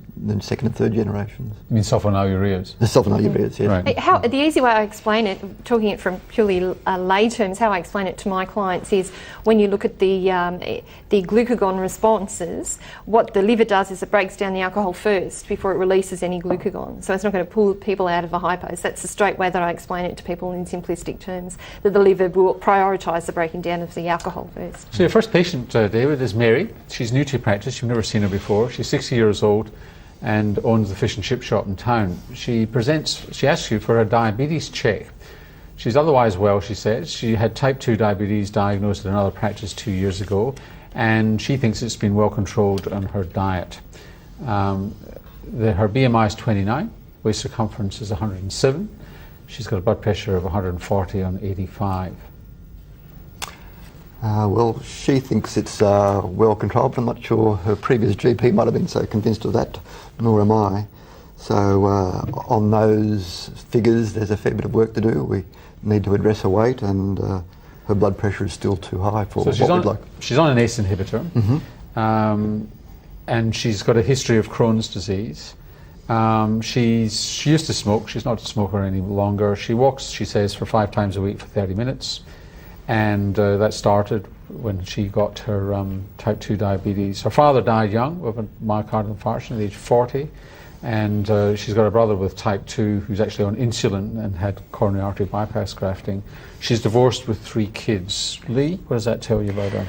second and third generations. You mean sulfonylureas? The sulfonylureas, yes. Right. The easy way I explain it, talking it from purely lay terms, how I explain it to my clients is when you look at the glucagon responses, what the liver does is it breaks down the alcohol first before it releases any glucagon. So it's not going to pull people out of a hypos. That's the straight way that I explain it to people in simplistic terms, that the liver will prioritise the breaking down of the alcohol first. So your first patient, David, is Mary. She's new to practice. You've never seen her before. She's 60 years old and owns the fish and chip shop in town. She asks you for a diabetes check. She's otherwise well, she says. She had type 2 diabetes diagnosed in another practice 2 years ago, and she thinks it's been well controlled on her diet. Her BMI is 29, waist circumference is 107. She's got a blood pressure of 140 on 85. Well, she thinks it's well controlled, but I'm not sure her previous GP might have been so convinced of that, nor am I. So on those figures, there's a fair bit of work to do. We need to address her weight, and her blood pressure is still too high for what we'd like. She's on an ACE inhibitor, and she's got a history of Crohn's disease. She used to smoke. She's not a smoker any longer. She walks, she says, for 5 times a week for 30 minutes. And that started when she got her type 2 diabetes. Her father died young of a myocardial infarction at age 40. And she's got a brother with type 2 who's actually on insulin and had coronary artery bypass grafting. She's divorced with 3 kids. Lee, what does that tell you about her?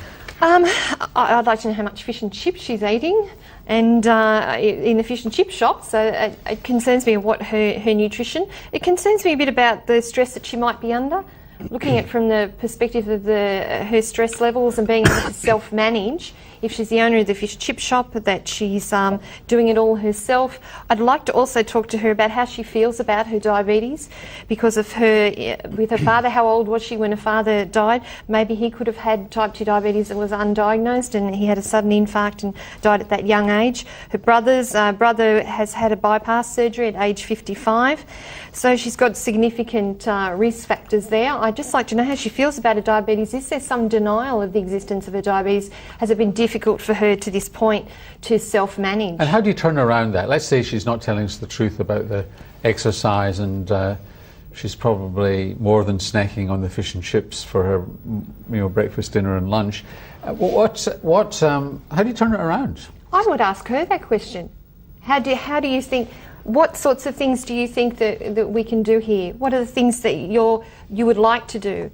I'd like to know how much fish and chips she's eating, and in the fish and chip shop, so it concerns me what her nutrition. It concerns me a bit about the stress that she might be under. Looking at it from the perspective of her stress levels and being able to self-manage if she's the owner of the fish chip shop, that she's doing it all herself. I'd like to also talk to her about how she feels about her diabetes, because of her, with her father, how old was she when her father died? Maybe he could have had type 2 diabetes that was undiagnosed, and he had a sudden infarct and died at that young age. Her brother has had a bypass surgery at age 55, so she's got significant risk factors there. I'd just like to know how she feels about her diabetes. Is there some denial of the existence of her diabetes? Has it been difficult for her to this point to self-manage? And how do you turn around that? Let's say she's not telling us the truth about the exercise, and she's probably more than snacking on the fish and chips for her breakfast, dinner and lunch. How do you turn it around? I would ask her that question. How do you think, what sorts of things do you think that we can do here? What are the things that you would like to do?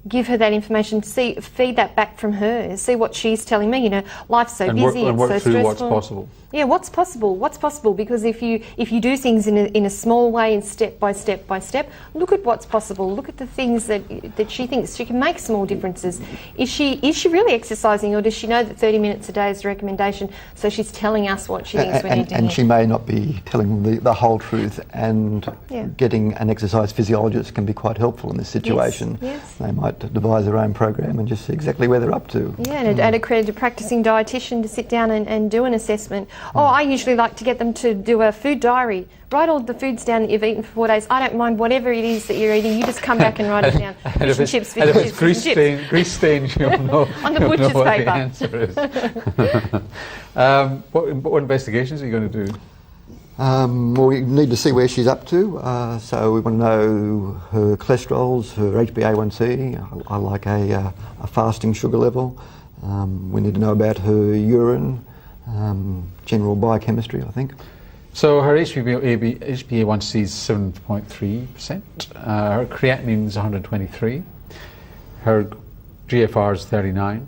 Give her that information, feed that back from her, see what she's telling me. Life's so busy, and work it's so through stressful. what's possible. Yeah, what's possible? What's possible? Because if you do things in a small way and step by step by step, look at what's possible. Look at the things that she thinks she can make small differences. Is she really exercising, or does she know that 30 minutes a day is the recommendation? So she's telling us what she thinks we need to hear. And she may not be telling the whole truth. And getting an exercise physiologist can be quite helpful in this situation. Yes. They might devise their own program and just see exactly where they're up to. Yeah, and an accredited practicing dietitian to sit down and do an assessment. Oh, I usually like to get them to do a food diary. Write all the foods down that you've eaten for 4 days. I don't mind whatever it is that you're eating. You just come back and write it down. Fish and chips, fish and chips, grease stained, you'll know. On the butcher's what paper. The answer is. What investigations are you going to do? Well, we need to see where she's up to. So we want to know her cholesterols, her HbA1c. I like a fasting sugar level. We need to know about her urine, general biochemistry, I think. So her HbA1c is 7.3%. Her creatinine is 123. Her GFR is 39.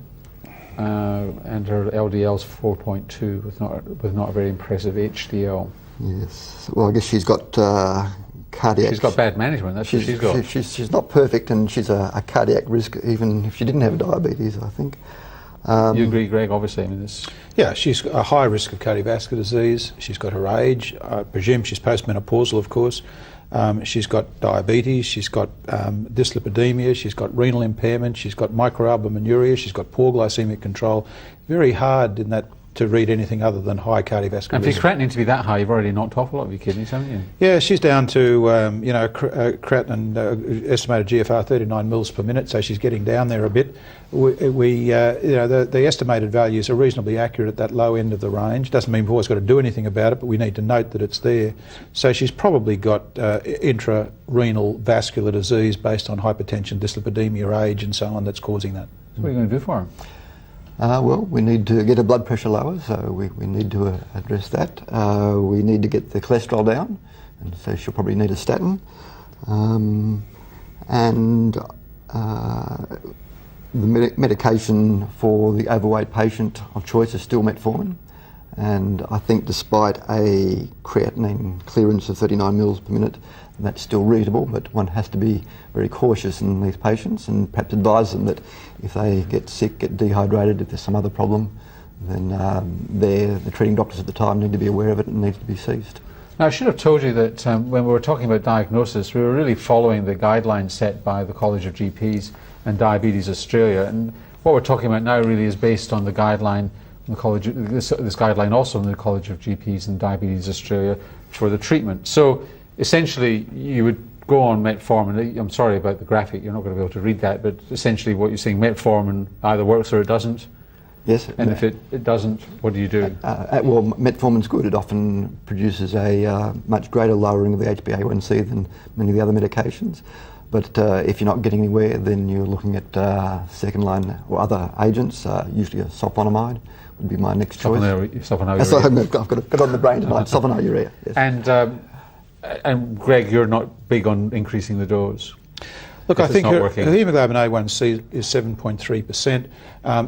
And her LDL is 4.2 with not a very impressive HDL. Yes. Well, I guess she's got cardiac... She's got bad management, that's what she's got. She's not perfect, and she's a cardiac risk even if she didn't have diabetes, I think. You agree, Greg, obviously? Yeah, she's a high risk of cardiovascular disease. She's got her age. I presume she's postmenopausal, of course. She's got diabetes. She's got dyslipidemia. She's got renal impairment. She's got microalbuminuria. She's got poor glycemic control. Very hard in that to read anything other than high cardiovascular and risk. for your creatinine to be that high, you've already knocked off a lot of your kidneys, haven't you? Yeah, she's down to creatinine estimated GFR 39 mils per minute, so she's getting down there a bit. The estimated values are reasonably accurate at that low end of the range. Doesn't mean we've always got to do anything about it, but we need to note that it's there. So she's probably got intrarenal vascular disease based on hypertension, dyslipidemia, age, and so on that's causing that. So what are you going to do for her? Well, we need to get her blood pressure lower, so we need to address that. We need to get the cholesterol down, and so she'll probably need a statin. The medication for the overweight patient of choice is still metformin, and I think despite a creatinine clearance of 39 mils per minute, that's still reasonable, but one has to be very cautious in these patients and perhaps advise them that if they get sick, get dehydrated, if there's some other problem, then the treating doctors at the time need to be aware of it and needs to be ceased. Now, I should have told you that when we were talking about diagnosis, we were really following the guidelines set by the College of GPs and Diabetes Australia, and what we're talking about now really is based on the guideline from the college. This guideline also in the College of GPs and Diabetes Australia for the treatment. So essentially, you would go on metformin. I'm sorry about the graphic, you're not going to be able to read that, but essentially what you're saying, metformin either works or it doesn't. Yes. And if it doesn't, what do you do? Well, metformin's good. It often produces a much greater lowering of the HbA1c than many of the other medications. But if you're not getting anywhere, then you're looking at second line or other agents, usually a sulfonamide would be my next choice. Sulfonylurea. I've got it on the brain tonight, sulfonylurea. Yes. And Greg, you're not big on increasing the dose? Look, if I think it's not her working? hemoglobin A1C is 7.3%.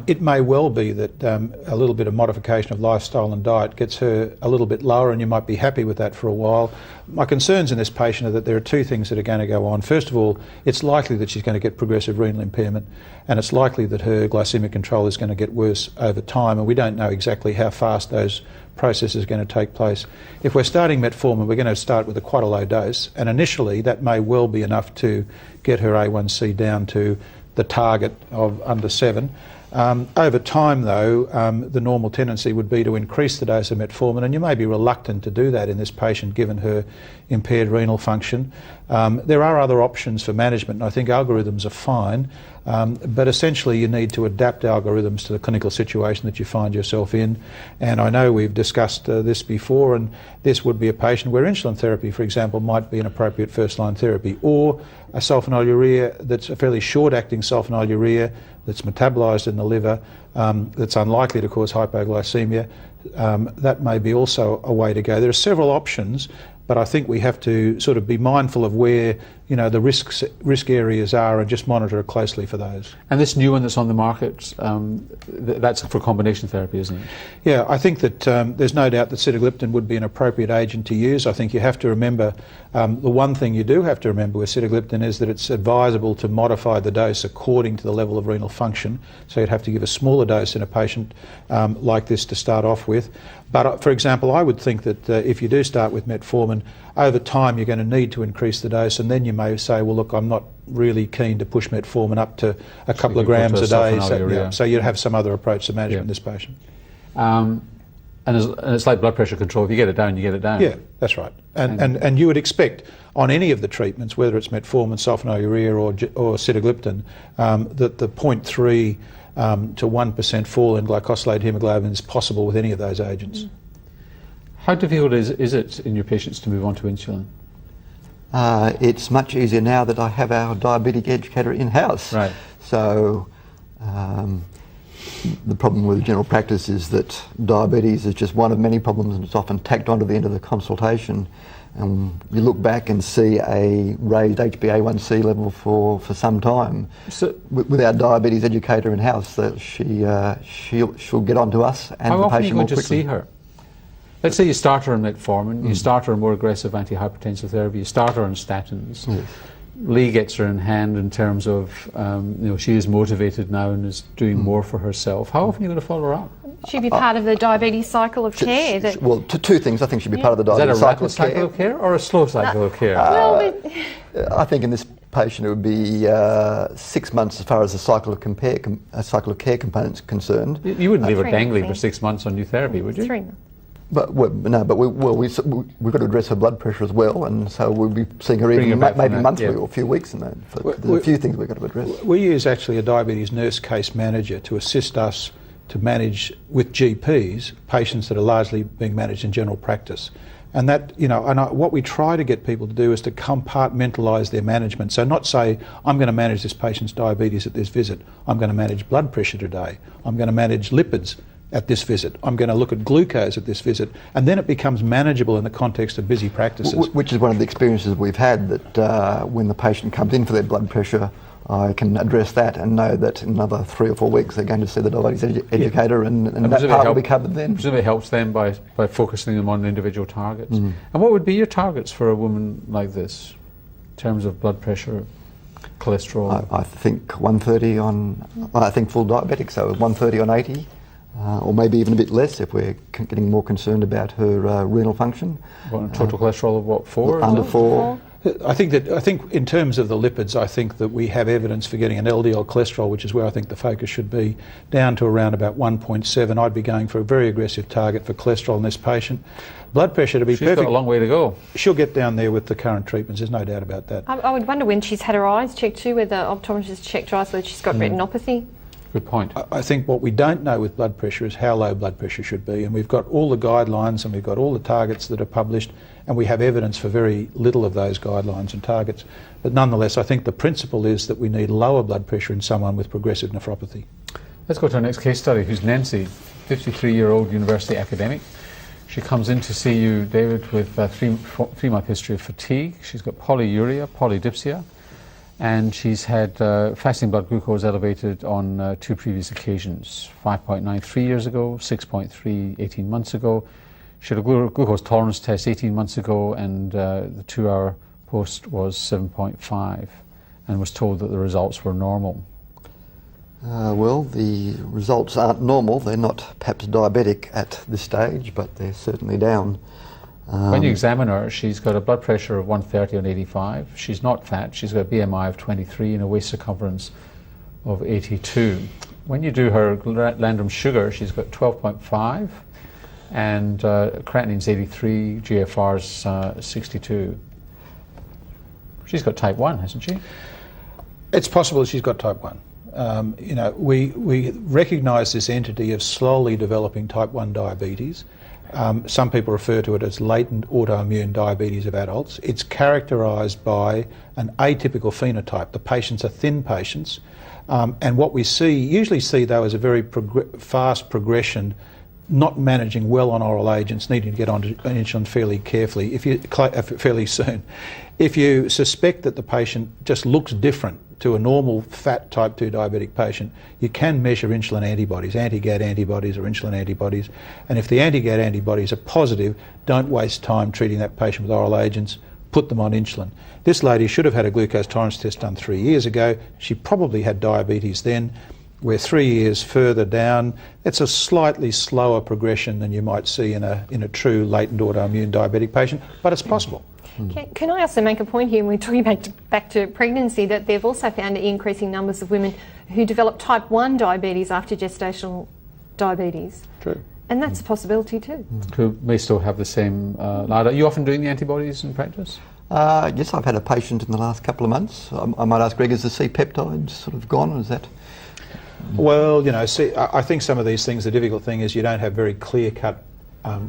It may well be that a little bit of modification of lifestyle and diet gets her a little bit lower, and you might be happy with that for a while. My concerns in this patient are that there are two things that are going to go on. First of all, it's likely that she's going to get progressive renal impairment, and it's likely that her glycemic control is going to get worse over time, and we don't know exactly how fast those processes are going to take place. If we're starting metformin, we're going to start with quite a low dose, and initially that may well be enough to get her A1C down to the target of under 7. Over time, though, the normal tendency would be to increase the dose of metformin, and you may be reluctant to do that in this patient given her impaired renal function. There are other options for management, and I think algorithms are fine, but essentially you need to adapt algorithms to the clinical situation that you find yourself in. And I know we've discussed this before, and this would be a patient where insulin therapy, for example, might be an appropriate first-line therapy, or a sulfonylurea that's a fairly short-acting sulfonylurea that's metabolised in the liver, that's unlikely to cause hypoglycemia. That may be also a way to go. There are several options, but I think we have to sort of be mindful of where the risk areas are and just monitor closely for those. And this new one that's on the market, that's for combination therapy, isn't it? Yeah, I think that there's no doubt that sitagliptin would be an appropriate agent to use. I think you have to remember, the one thing you do have to remember with sitagliptin is that it's advisable to modify the dose according to the level of renal function. So you'd have to give a smaller dose in a patient like this to start off with. But for example, I would think that if you do start with metformin, over time you're going to need to increase the dose, and then you may say, well, look, I'm not really keen to push metformin up to a couple of grams a day. So you'd have some other approach to management in this patient. And it's like blood pressure control. If you get it down, you get it down. Yeah, that's right. And you would expect on any of the treatments, whether it's metformin, sulfonylurea or sitagliptin, that the 0.3 to 1% fall in glycosylated hemoglobin is possible with any of those agents. How difficult is it in your patients to move on to insulin? It's much easier now that I have our diabetic educator in-house. Right. So the problem with general practice is that diabetes is just one of many problems, and it's often tacked onto the end of the consultation. And you look back and see a raised HbA1c level for some time. So, with our diabetes educator in-house, that she'll get on to us and how the often are you patient going more to quickly. see her? Let's say you start her on metformin, you start her on more aggressive antihypertensive therapy, you start her on statins. Yes. Lee gets her in hand in terms of, she is motivated now and is doing more for herself. How often are you going to follow her up? She'd be part of the diabetes cycle of care. Well, two things. I think she'd be part of the Is that diabetes a rapid cycle of care or a slow cycle of care? I think in this patient it would be 6 months as far as the cycle of care component's concerned. You wouldn't leave her 3 dangling months. for 6 months on new therapy, would you? 3 months. But we've got to address her blood pressure as well, and so we'll be seeing her even maybe monthly or a few weeks in that. So there's a few things we've got to address. We use actually a diabetes nurse case manager to assist us to manage with GPs patients that are largely being managed in general practice. And that, what we try to get people to do is to compartmentalise their management. So not say, I'm going to manage this patient's diabetes at this visit. I'm going to manage blood pressure today. I'm going to manage lipids at this visit. I'm going to look at glucose at this visit. And then it becomes manageable in the context of busy practices. Which is one of the experiences we've had, that when the patient comes in for their blood pressure, I can address that and know that in another 3 or 4 weeks they're going to see the diabetes educator, and that part will be covered then. Presumably it helps them by focusing them on individual targets. And what would be your targets for a woman like this in terms of blood pressure, cholesterol? I think 130 I think full diabetic, so 130 on 80. Or maybe even a bit less if we're getting more concerned about her renal function. Total cholesterol of what, 4? Under 4. I think in terms of the lipids, I think that we have evidence for getting an LDL cholesterol, which is where I think the focus should be, down to around about 1.7. I'd be going for a very aggressive target for cholesterol in this patient. Blood pressure, to be perfect. She's got a long way to go. She'll get down there with the current treatments, there's no doubt about that. I would wonder when she's had her eyes checked too, whether the optometrist checked her eyes, whether she's got retinopathy. Good point. I think what we don't know with blood pressure is how low blood pressure should be, and we've got all the guidelines and we've got all the targets that are published, and we have evidence for very little of those guidelines and targets. But nonetheless, I think the principle is that we need lower blood pressure in someone with progressive nephropathy. Let's go to our next case study, who's Nancy, 53-year-old university academic. She comes in to see you, David, with a 3-month history of fatigue. She's got polyuria, polydipsia. and she's had fasting blood glucose elevated on 2 previous occasions, 5.9 3 years ago, 6.3 18 months ago. She had a glucose tolerance test 18 months ago, and the 2-hour post was 7.5, and was told that the results were normal. Well, the results aren't normal. They're not perhaps diabetic at this stage, but they're certainly down. When you examine her, she's got a blood pressure of 130 on 85. She's not fat. She's got a BMI of 23 and a waist circumference of 82. When you do her random sugar, she's got 12.5, and creatinine's 83, GFR's 62. She's got type 1, hasn't she? It's possible she's got type 1. We recognise this entity of slowly developing type 1 diabetes. Some people refer to it as latent autoimmune diabetes of adults. It's characterised by an atypical phenotype. The patients are thin patients, and what we usually see though is a very fast progression, not managing well on oral agents, needing to get on insulin fairly carefully, fairly soon. If you suspect that the patient just looks different to a normal fat type 2 diabetic patient, you can measure insulin antibodies, anti-GAD antibodies or insulin antibodies, and if the anti-GAD antibodies are positive, don't waste time treating that patient with oral agents, put them on insulin. This lady should have had a glucose tolerance test done 3 years ago. She probably had diabetes then. We're 3 years further down. It's a slightly slower progression than you might see in a true latent autoimmune diabetic patient, but it's possible. Can I also make a point here, when we're talking back to pregnancy, that they've also found increasing numbers of women who develop type 1 diabetes after gestational diabetes. True. And that's a possibility too. Who may still have the same Are you often doing the antibodies in practice? Yes, I've had a patient in the last couple of months. I might ask Greg, is the C-peptide sort of gone, or is that? Well, I think some of these things, the difficult thing is you don't have very clear-cut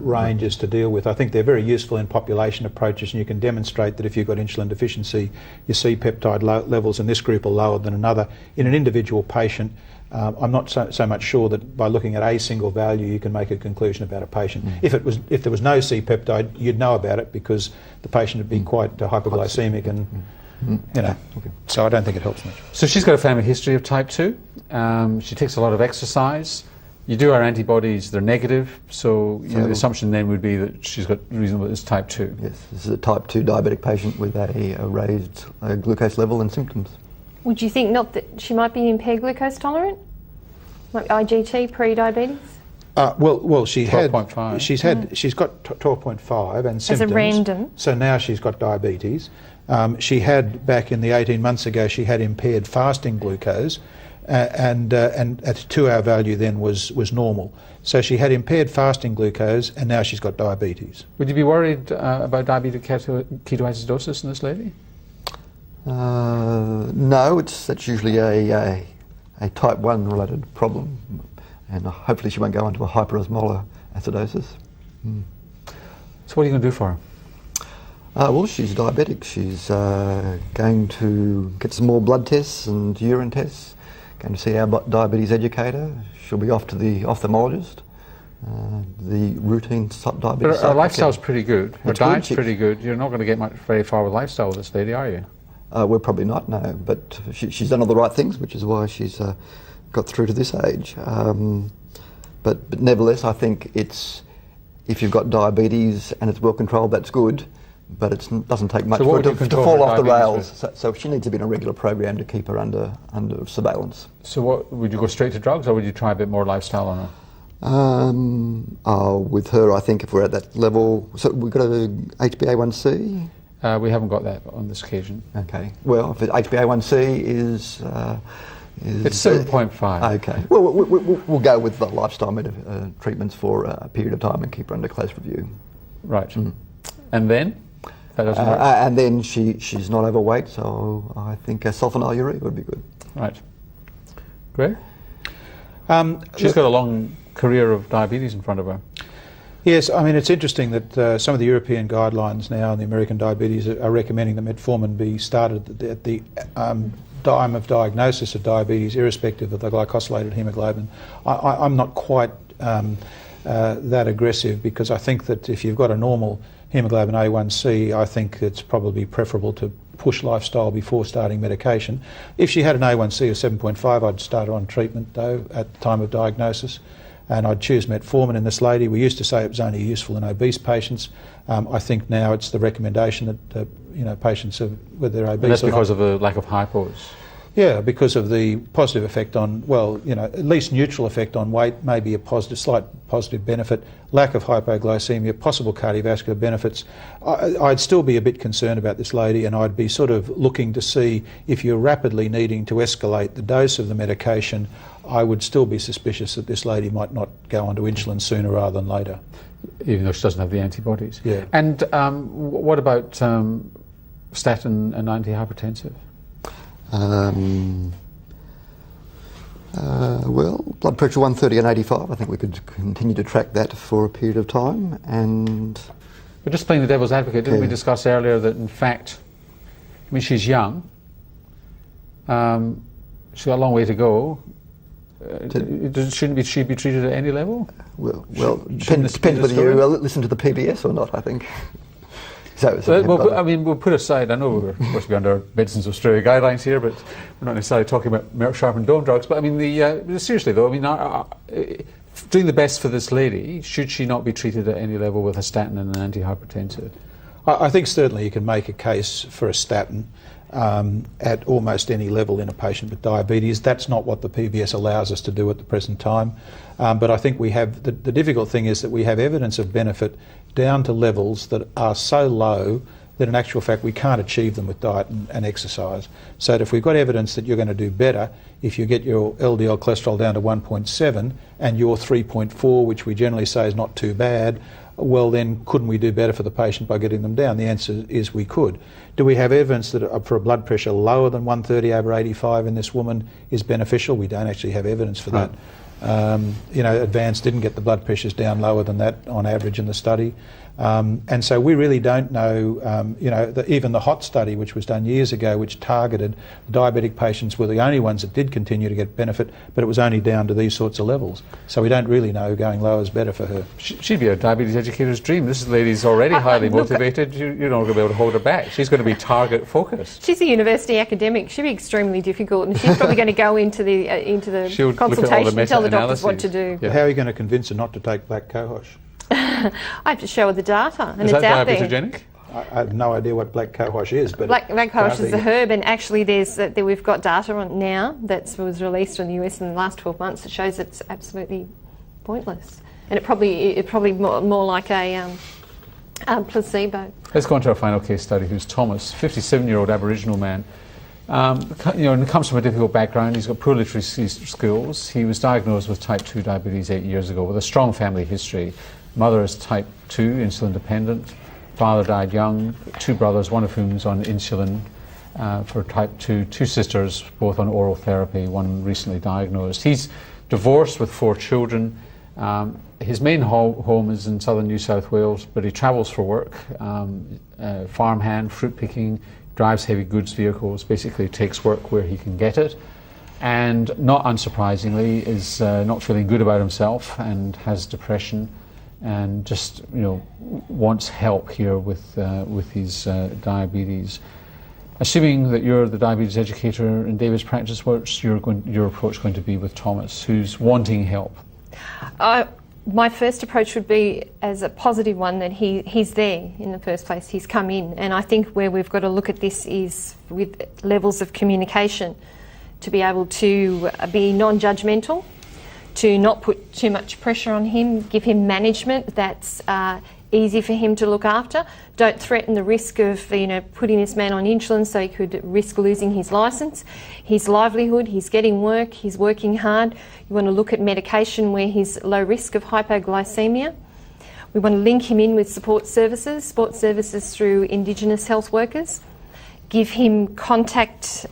ranges to deal with. I think they're very useful in population approaches, and you can demonstrate that if you've got insulin deficiency, your C-peptide levels in this group are lower than another. In an individual patient, I'm not so much sure that by looking at a single value you can make a conclusion about a patient. If there was no C-peptide, you'd know about it because the patient had been quite hypoglycemic, and so I don't think it helps much. So she's got a family history of type 2. She takes a lot of exercise. You do our antibodies, they're negative, so the assumption then would be that she's got reasonable, it's type 2. Yes, this is a type 2 diabetic patient with a raised glucose level and symptoms. Would you think not that she might be impaired glucose tolerant? Like IGT, pre-diabetes? Well, she's got 12.5 and symptoms. As a random. So now she's got diabetes. She had, back in the 18 months ago, she had impaired fasting glucose, and at a 2-hour value then was normal. So she had impaired fasting glucose, and now she's got diabetes. Would you be worried about diabetic ketoacidosis in this lady? No, that's usually a type 1 related problem, and hopefully she won't go into a hyperosmolar acidosis. So what are you going to do for her? Well, she's diabetic. She's going to get some more blood tests and urine tests, going to see our diabetes educator. She'll be off to the ophthalmologist. The routine diabetes. But her lifestyle's pretty good. Her diet's pretty good. You're not going to get very far with lifestyle with this lady, are you? We're probably not, no. But she's done all the right things, which is why she's got through to this age. But nevertheless, I think if you've got diabetes and it's well controlled, that's good. But it doesn't take much for it to fall off the rails. So she needs to be in a regular program to keep her under surveillance. So what, would you go straight to drugs, or would you try a bit more lifestyle on her? With her, I think if we're at that level, so we've got a HbA1c. We haven't got that on this occasion. Okay. Well, if HbA1c is it's 7.5. Okay. Well, we'll go with the lifestyle treatments for a period of time and keep her under close review. Right. And then? That doesn't work. And then she's not overweight, so I think a sulfonylurea would be good. Right. Greg? She's got a long career of diabetes in front of her. Yes, I mean, it's interesting that some of the European guidelines now and the American diabetes are recommending that metformin be started at the time of diagnosis of diabetes, irrespective of the glycosylated hemoglobin. I'm not quite that aggressive, because I think that if you've got a normal hemoglobin A1C, I think it's probably preferable to push lifestyle before starting medication. If she had an A1C of 7.5, I'd start her on treatment though at the time of diagnosis, and I'd choose metformin in this lady. We used to say it was only useful in obese patients. I think now it's the recommendation that patients whether they're obese. And that's or because not, of the lack of hypos. Yeah, because of the positive effect on, at least neutral effect on weight, maybe a slight positive benefit, lack of hypoglycemia, possible cardiovascular benefits. I'd still be a bit concerned about this lady, and I'd be sort of looking to see if you're rapidly needing to escalate the dose of the medication. I would still be suspicious that this lady might not go onto insulin sooner rather than later. Even though she doesn't have the antibodies. Yeah. And what about statin and antihypertensive? Well, blood pressure 130 and 85, I think we could continue to track that for a period of time. And But just playing the devil's advocate, didn't we discuss earlier that in fact, she's young, she's got a long way to go. Shouldn't she be treated at any level? Well, depends whether you listen to the PBS or not, I think. We'll put aside, I know we're supposed to be under Medicines Australia guidelines here, but we're not necessarily talking about Merck Sharp and Dohme drugs. But seriously though, doing the best for this lady, should she not be treated at any level with a statin and an antihypertensive? I think certainly you can make a case for a statin at almost any level in a patient with diabetes. That's not what the PBS allows us to do at the present time. But I think we have, the difficult thing is that we have evidence of benefit down to levels that are so low that in actual fact we can't achieve them with diet and exercise. So that if we've got evidence that you're going to do better if you get your LDL cholesterol down to 1.7 and your 3.4, which we generally say is not too bad, well then couldn't we do better for the patient by getting them down? The answer is we could. Do we have evidence that for a blood pressure lower than 130 over 85 in this woman is beneficial? We don't actually have evidence for that. Advance didn't get the blood pressures down lower than that on average in the study. And so we really don't know, even the HOT study, which was done years ago, which targeted diabetic patients, were the only ones that did continue to get benefit, but it was only down to these sorts of levels. So we don't really know going lower is better for her. She'd be a diabetes educator's dream. This lady's already highly motivated. You're not going to be able to hold her back. She's going to be target focused. She's a university academic. She'd be extremely difficult, and she's probably going to go into the consultation and tell the doctors what to do. Yeah. How are you going to convince her not to take black cohosh? I have to show her the data, and is it's that out there. diabetogenic? I have no idea what black cohosh is, but black cohosh is a herb, and actually we've got data on now that was released in the US in the last 12 months that shows it's absolutely pointless, and it probably more like a placebo. Let's go on to our final case study, who's Thomas, 57-year-old Aboriginal man. And comes from a difficult background. He's got poor literacy skills. He was diagnosed with type 2 diabetes 8 years ago with a strong family history. Mother is type 2, insulin dependent. Father died young. 2 brothers, one of whom is on insulin for type 2. 2 sisters, both on oral therapy, one recently diagnosed. He's divorced with 4 children. His main home is in southern New South Wales, but he travels for work, farmhand, fruit picking, drives heavy goods vehicles, basically takes work where he can get it, and not unsurprisingly is not feeling good about himself and has depression and just wants help here with his diabetes. Assuming that you're the diabetes educator in David's practice, what's your approach going to be with Thomas, who's wanting help? My first approach would be as a positive one, that he's there in the first place, he's come in. And I think where we've got to look at this is with levels of communication, to be able to be non-judgmental, to not put too much pressure on him, give him management that's easy for him to look after. Don't threaten the risk of putting this man on insulin so he could risk losing his licence, his livelihood. He's getting work, he's working hard. You want to look at medication where he's low risk of hypoglycemia. We want to link him in with support services through Indigenous health workers. Give him contact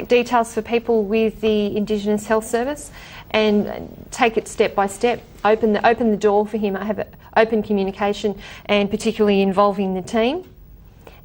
details for people with the Indigenous Health Service, and take it step by step. Open the door for him. Have open communication, and particularly involving the team.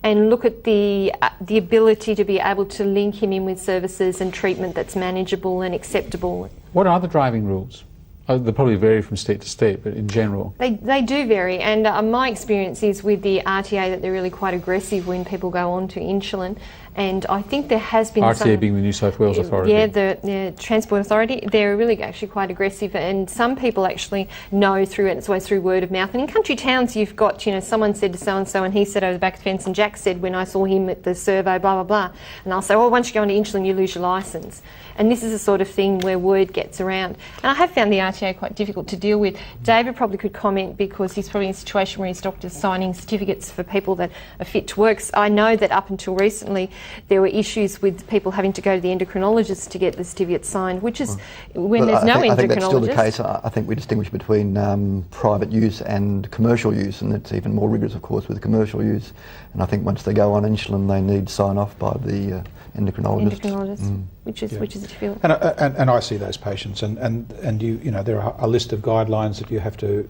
And look at the ability to be able to link him in with services and treatment that's manageable and acceptable. What are the driving rules? They probably vary from state to state, but in general. They do vary, and my experience is with the RTA that they're really quite aggressive when people go on to insulin. And I think there has been RTA being the New South Wales Authority. Yeah, the Transport Authority. They're really actually quite aggressive, and some people actually know through it. It's always through word of mouth. And in country towns, you've got, someone said to so-and-so, and he said over the back of the fence, and Jack said when I saw him at the survey, blah, blah, blah. And I'll say, once you go on to insulin, you lose your licence. And this is the sort of thing where word gets around. And I have found the RTA quite difficult to deal with. David probably could comment because he's probably in a situation where his doctor's signing certificates for people that are fit to work. So I know that up until recently there were issues with people having to go to the endocrinologist to get the certificate signed, which is when there's no endocrinologist. I think that's still the case. I think we distinguish between private use and commercial use, and it's even more rigorous, of course, with commercial use. And I think once they go on insulin, they need sign off by the endocrinologist. Which is difficult. And I see those patients, and you know there are a list of guidelines that you have to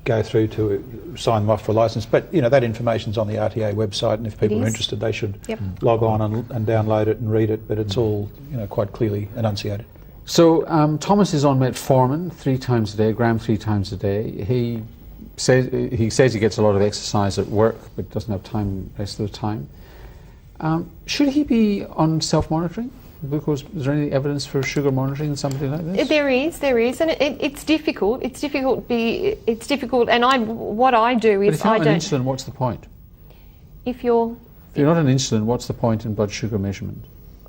go through to sign them off for a licence. But that information's on the RTA website, and if people are interested, they should log on and download it and read it. But it's all quite clearly enunciated. So Thomas is on metformin 3 times a day, a gram 3 times a day. He says he gets a lot of exercise at work, but doesn't have time the rest of the time. Should he be on self-monitoring? Because is there any evidence for sugar monitoring in somebody like this? There is, and it's difficult. It's difficult, and what I do is but if you're not on insulin, what's the point? If you're not on insulin, what's the point in blood sugar measurement?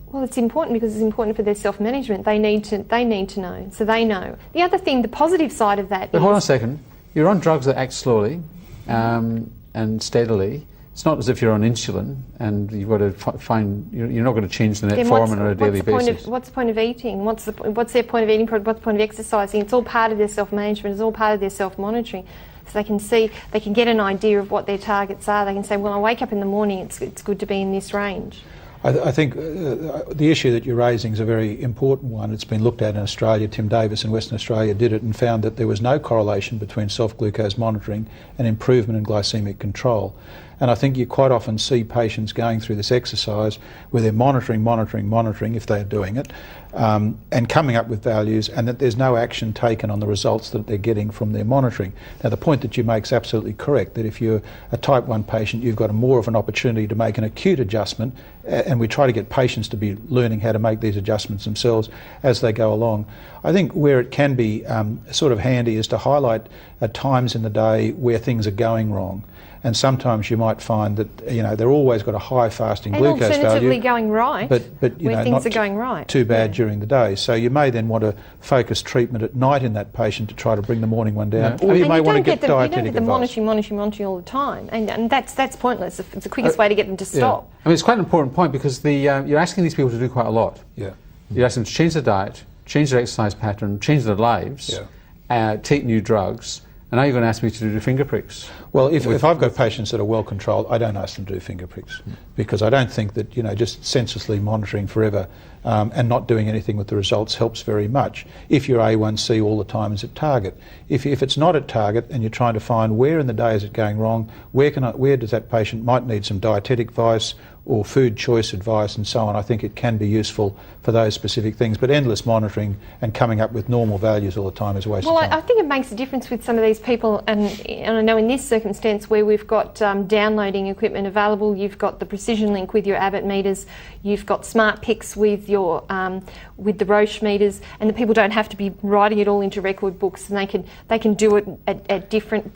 Well, it's important because it's important for their self-management. They need to know, so they know. The other thing, the positive side of that. But hold on a second. You're on drugs that act slowly and steadily. It's not as if you're on insulin and you've got to find. You're not going to change the metformin on a daily basis. What's the point of eating? What's their point of eating? What's the point of exercising? It's all part of their self-management. It's all part of their self-monitoring. So they can get an idea of what their targets are. They can say, well, I wake up in the morning. It's good to be in this range. I think the issue that you're raising is a very important one. It's been looked at in Australia. Tim Davis in Western Australia did it and found that there was no correlation between self-glucose monitoring and improvement in glycaemic control. And I think you quite often see patients going through this exercise where they're monitoring if they're doing it, and coming up with values, and that there's no action taken on the results that they're getting from their monitoring. Now, the point that you make is absolutely correct, that if you're a type 1 patient, you've got more of an opportunity to make an acute adjustment, and we try to get patients to be learning how to make these adjustments themselves as they go along. I think where it can be sort of handy is to highlight times in the day where things are going wrong. And sometimes you might find that they're always got a high fasting glucose value. And alternatively going right, but where things are going right. Too bad during the day. So you may then want to focus treatment at night in that patient to try to bring the morning one down. No. Or you may want to get dietetic advice. You don't get them monitoring all the time, and that's pointless. It's the quickest way to get them to stop. I mean, it's quite an important point because you're asking these people to do quite a lot. Yeah. You're asking them to change their diet, change their exercise pattern, change their lives, take new drugs. And now you're going to ask me to do finger pricks. Well, if I've got patients that are well controlled, I don't ask them to do finger pricks because I don't think that just senselessly monitoring forever and not doing anything with the results helps very much. If your A1C all the time is at target, if it's not at target and you're trying to find where in the day is it going wrong, where does that patient might need some dietetic advice or food choice advice and so on, I think it can be useful for those specific things. But endless monitoring and coming up with normal values all the time is a waste of time. Well, I think it makes a difference with some of these people, and I know in this circumstance where we've got downloading equipment available, you've got the Precision Link with your Abbott meters, you've got Smart Picks with your with the Roche meters, and the people don't have to be writing it all into record books, and they can do it at different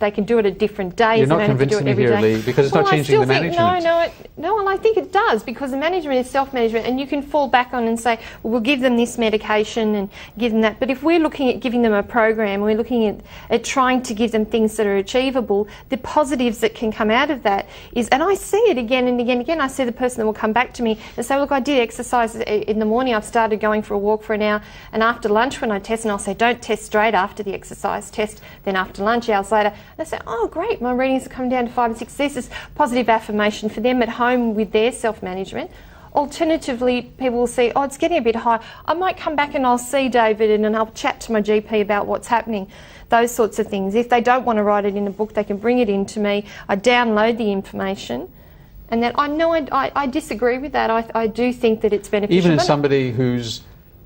days. You're not convincing me here, Lee, because it's not changing the management. No, well, I think it does, because the management is self-management, and you can fall back on and say, well, we'll give them this medication and give them that. But if we're looking at giving them a program, we're looking at trying to give them things that are achievable, the positives that can come out of that is, and I see it again and again, I see the person that will come back to me and say, look, I did exercise in the morning, I've started going for a walk for an hour, and after lunch when I test, and I'll say, don't test straight after the exercise, test then after lunch, hours later, and they say, oh great, my readings are coming down to 5 and 6. This is positive affirmation for them at home with their self-management. Alternatively, people will see, oh, it's getting a bit high. I might come back and I'll see David and I'll chat to my GP about what's happening. Those sorts of things. If they don't want to write it in a book, they can bring it in to me. I download the information. And then I know I disagree with that. I do think that it's beneficial. Even in somebody who's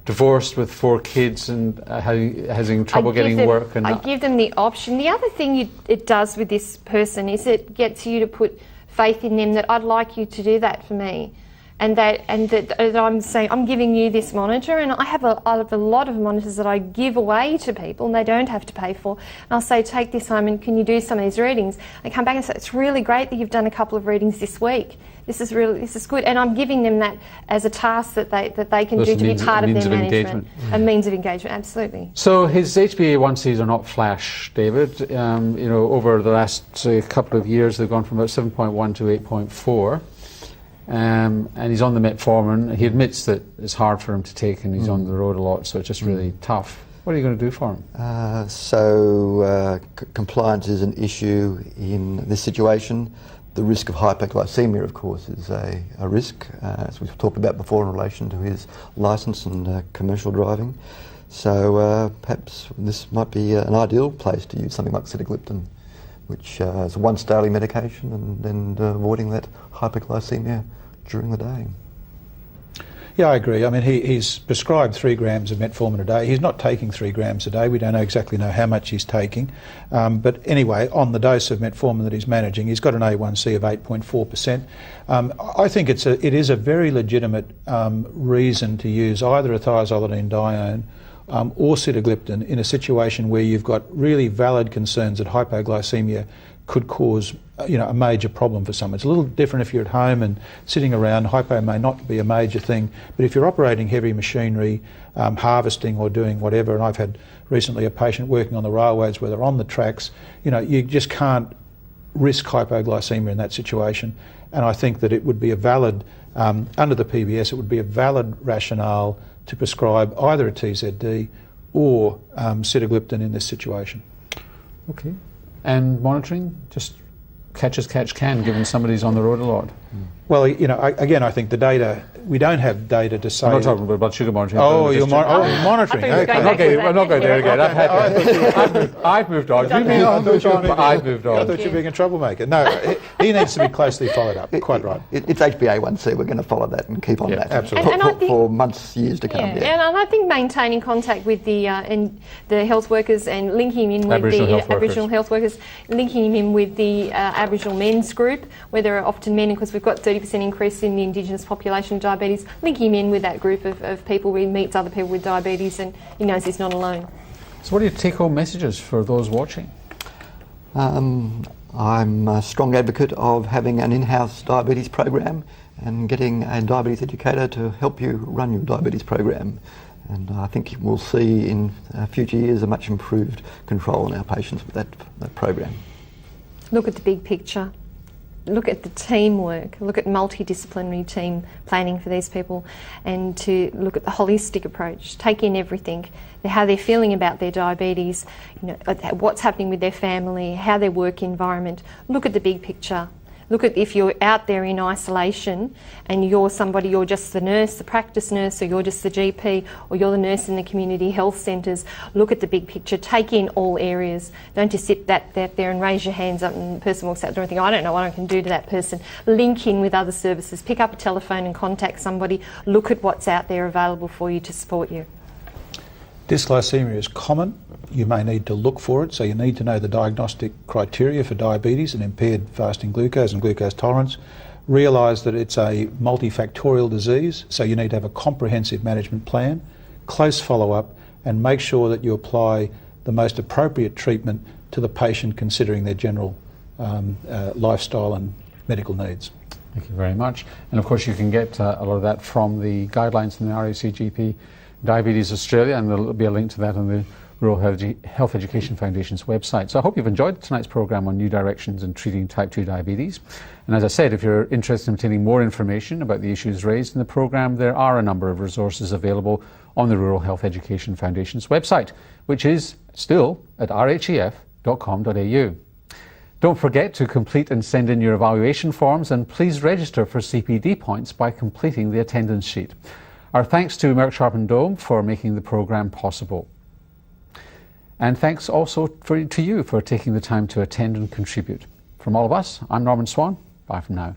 divorced with 4 kids and having trouble getting work. And I give them the option. The other thing it does with this person is it gets you to put faith in them that I'd like you to do that for me. And that I'm saying, I'm giving you this monitor, and I have a lot of monitors that I give away to people and they don't have to pay for. And I'll say, take this home and can you do some of these readings? They come back and say, it's really great that you've done a couple of readings this week. This is good. And I'm giving them that as a task that they can do to be part of their management. A means of engagement, absolutely. So his HbA1cs are not flash, David. Over the last couple of years, they've gone from about 7.1 to 8.4. And he's on the metformin. He admits that it's hard for him to take, and he's on the road a lot, so it's just really tough. What are you going to do for him? Compliance is an issue in this situation. The risk of hypoglycemia, of course, is a risk, as we've talked about before in relation to his licence and commercial driving. So perhaps this might be an ideal place to use something like sitagliptin, which is a once daily medication, and avoiding that hypoglycemia during the day. Yeah, I agree. I mean, he's prescribed 3 grams of metformin a day. He's not taking 3 grams a day. We don't exactly know how much he's taking. But anyway, on the dose of metformin that he's managing, he's got an A1C of 8.4%. I think it is a very legitimate reason to use either a thiazolidinedione or sitagliptin in a situation where you've got really valid concerns that hypoglycemia could cause a major problem for someone. It's a little different if you're at home and sitting around. Hypo may not be a major thing, but if you're operating heavy machinery, harvesting or doing whatever, and I've had recently a patient working on the railways where they're on the tracks, you just can't risk hypoglycemia in that situation. And I think that it would be a valid, under the PBS, it would be a valid rationale to prescribe either a TZD or sitagliptin in this situation. Okay. And monitoring, just catch as catch can, given somebody's on the road a lot. Well, I think the data, we don't have data to say... I'm not talking about blood sugar monitoring. Oh, you're monitoring. Okay. I'm not going there again. I've moved on. I've moved on. I thought you were being a troublemaker. No, he needs to be closely followed up. Quite right. It's HbA1c. We're going to follow that and keep on that. Absolutely. For months, years to come. Yeah. And I think maintaining contact with the health workers and linking him in with Aboriginal health workers, linking him in with the Aboriginal men's group, where there are often men, because we've got 30% increase in the Indigenous population of diabetes, linking him in with that group of people where he meets other people with diabetes and he knows he's not alone. So what are your take-home messages for those watching? I'm a strong advocate of having an in-house diabetes program and getting a diabetes educator to help you run your diabetes program. And I think we'll see in future years a much improved control on our patients with that program. Look at the big picture. Look at the teamwork, look at multidisciplinary team planning for these people, and to look at the holistic approach, take in everything, how they're feeling about their diabetes, what's happening with their family, how their work environment. Look at the big picture. Look at if you're out there in isolation and you're just the nurse, the practice nurse, or you're just the GP, or you're the nurse in the community health centres. Look at the big picture. Take in all areas. Don't just sit there and raise your hands up and the person walks out the door and think, I don't know what I can do to that person. Link in with other services. Pick up a telephone and contact somebody. Look at what's out there available for you to support you. Dysglycemia is common. You may need to look for it, so you need to know the diagnostic criteria for diabetes and impaired fasting glucose and glucose tolerance. Realise that it's a multifactorial disease, so you need to have a comprehensive management plan, close follow-up, and make sure that you apply the most appropriate treatment to the patient considering their general lifestyle and medical needs. Thank you very much. And of course you can get a lot of that from the guidelines from the RACGP Diabetes Australia, and there'll be a link to that on the Rural Health Education Foundation's website. So I hope you've enjoyed tonight's programme on new directions in treating type 2 diabetes. And as I said, if you're interested in obtaining more information about the issues raised in the programme, there are a number of resources available on the Rural Health Education Foundation's website, which is still at rhef.com.au. Don't forget to complete and send in your evaluation forms, and please register for CPD points by completing the attendance sheet. Our thanks to Merck Sharp & Dome for making the programme possible. And thanks also to you for taking the time to attend and contribute. From all of us, I'm Norman Swan. Bye from now.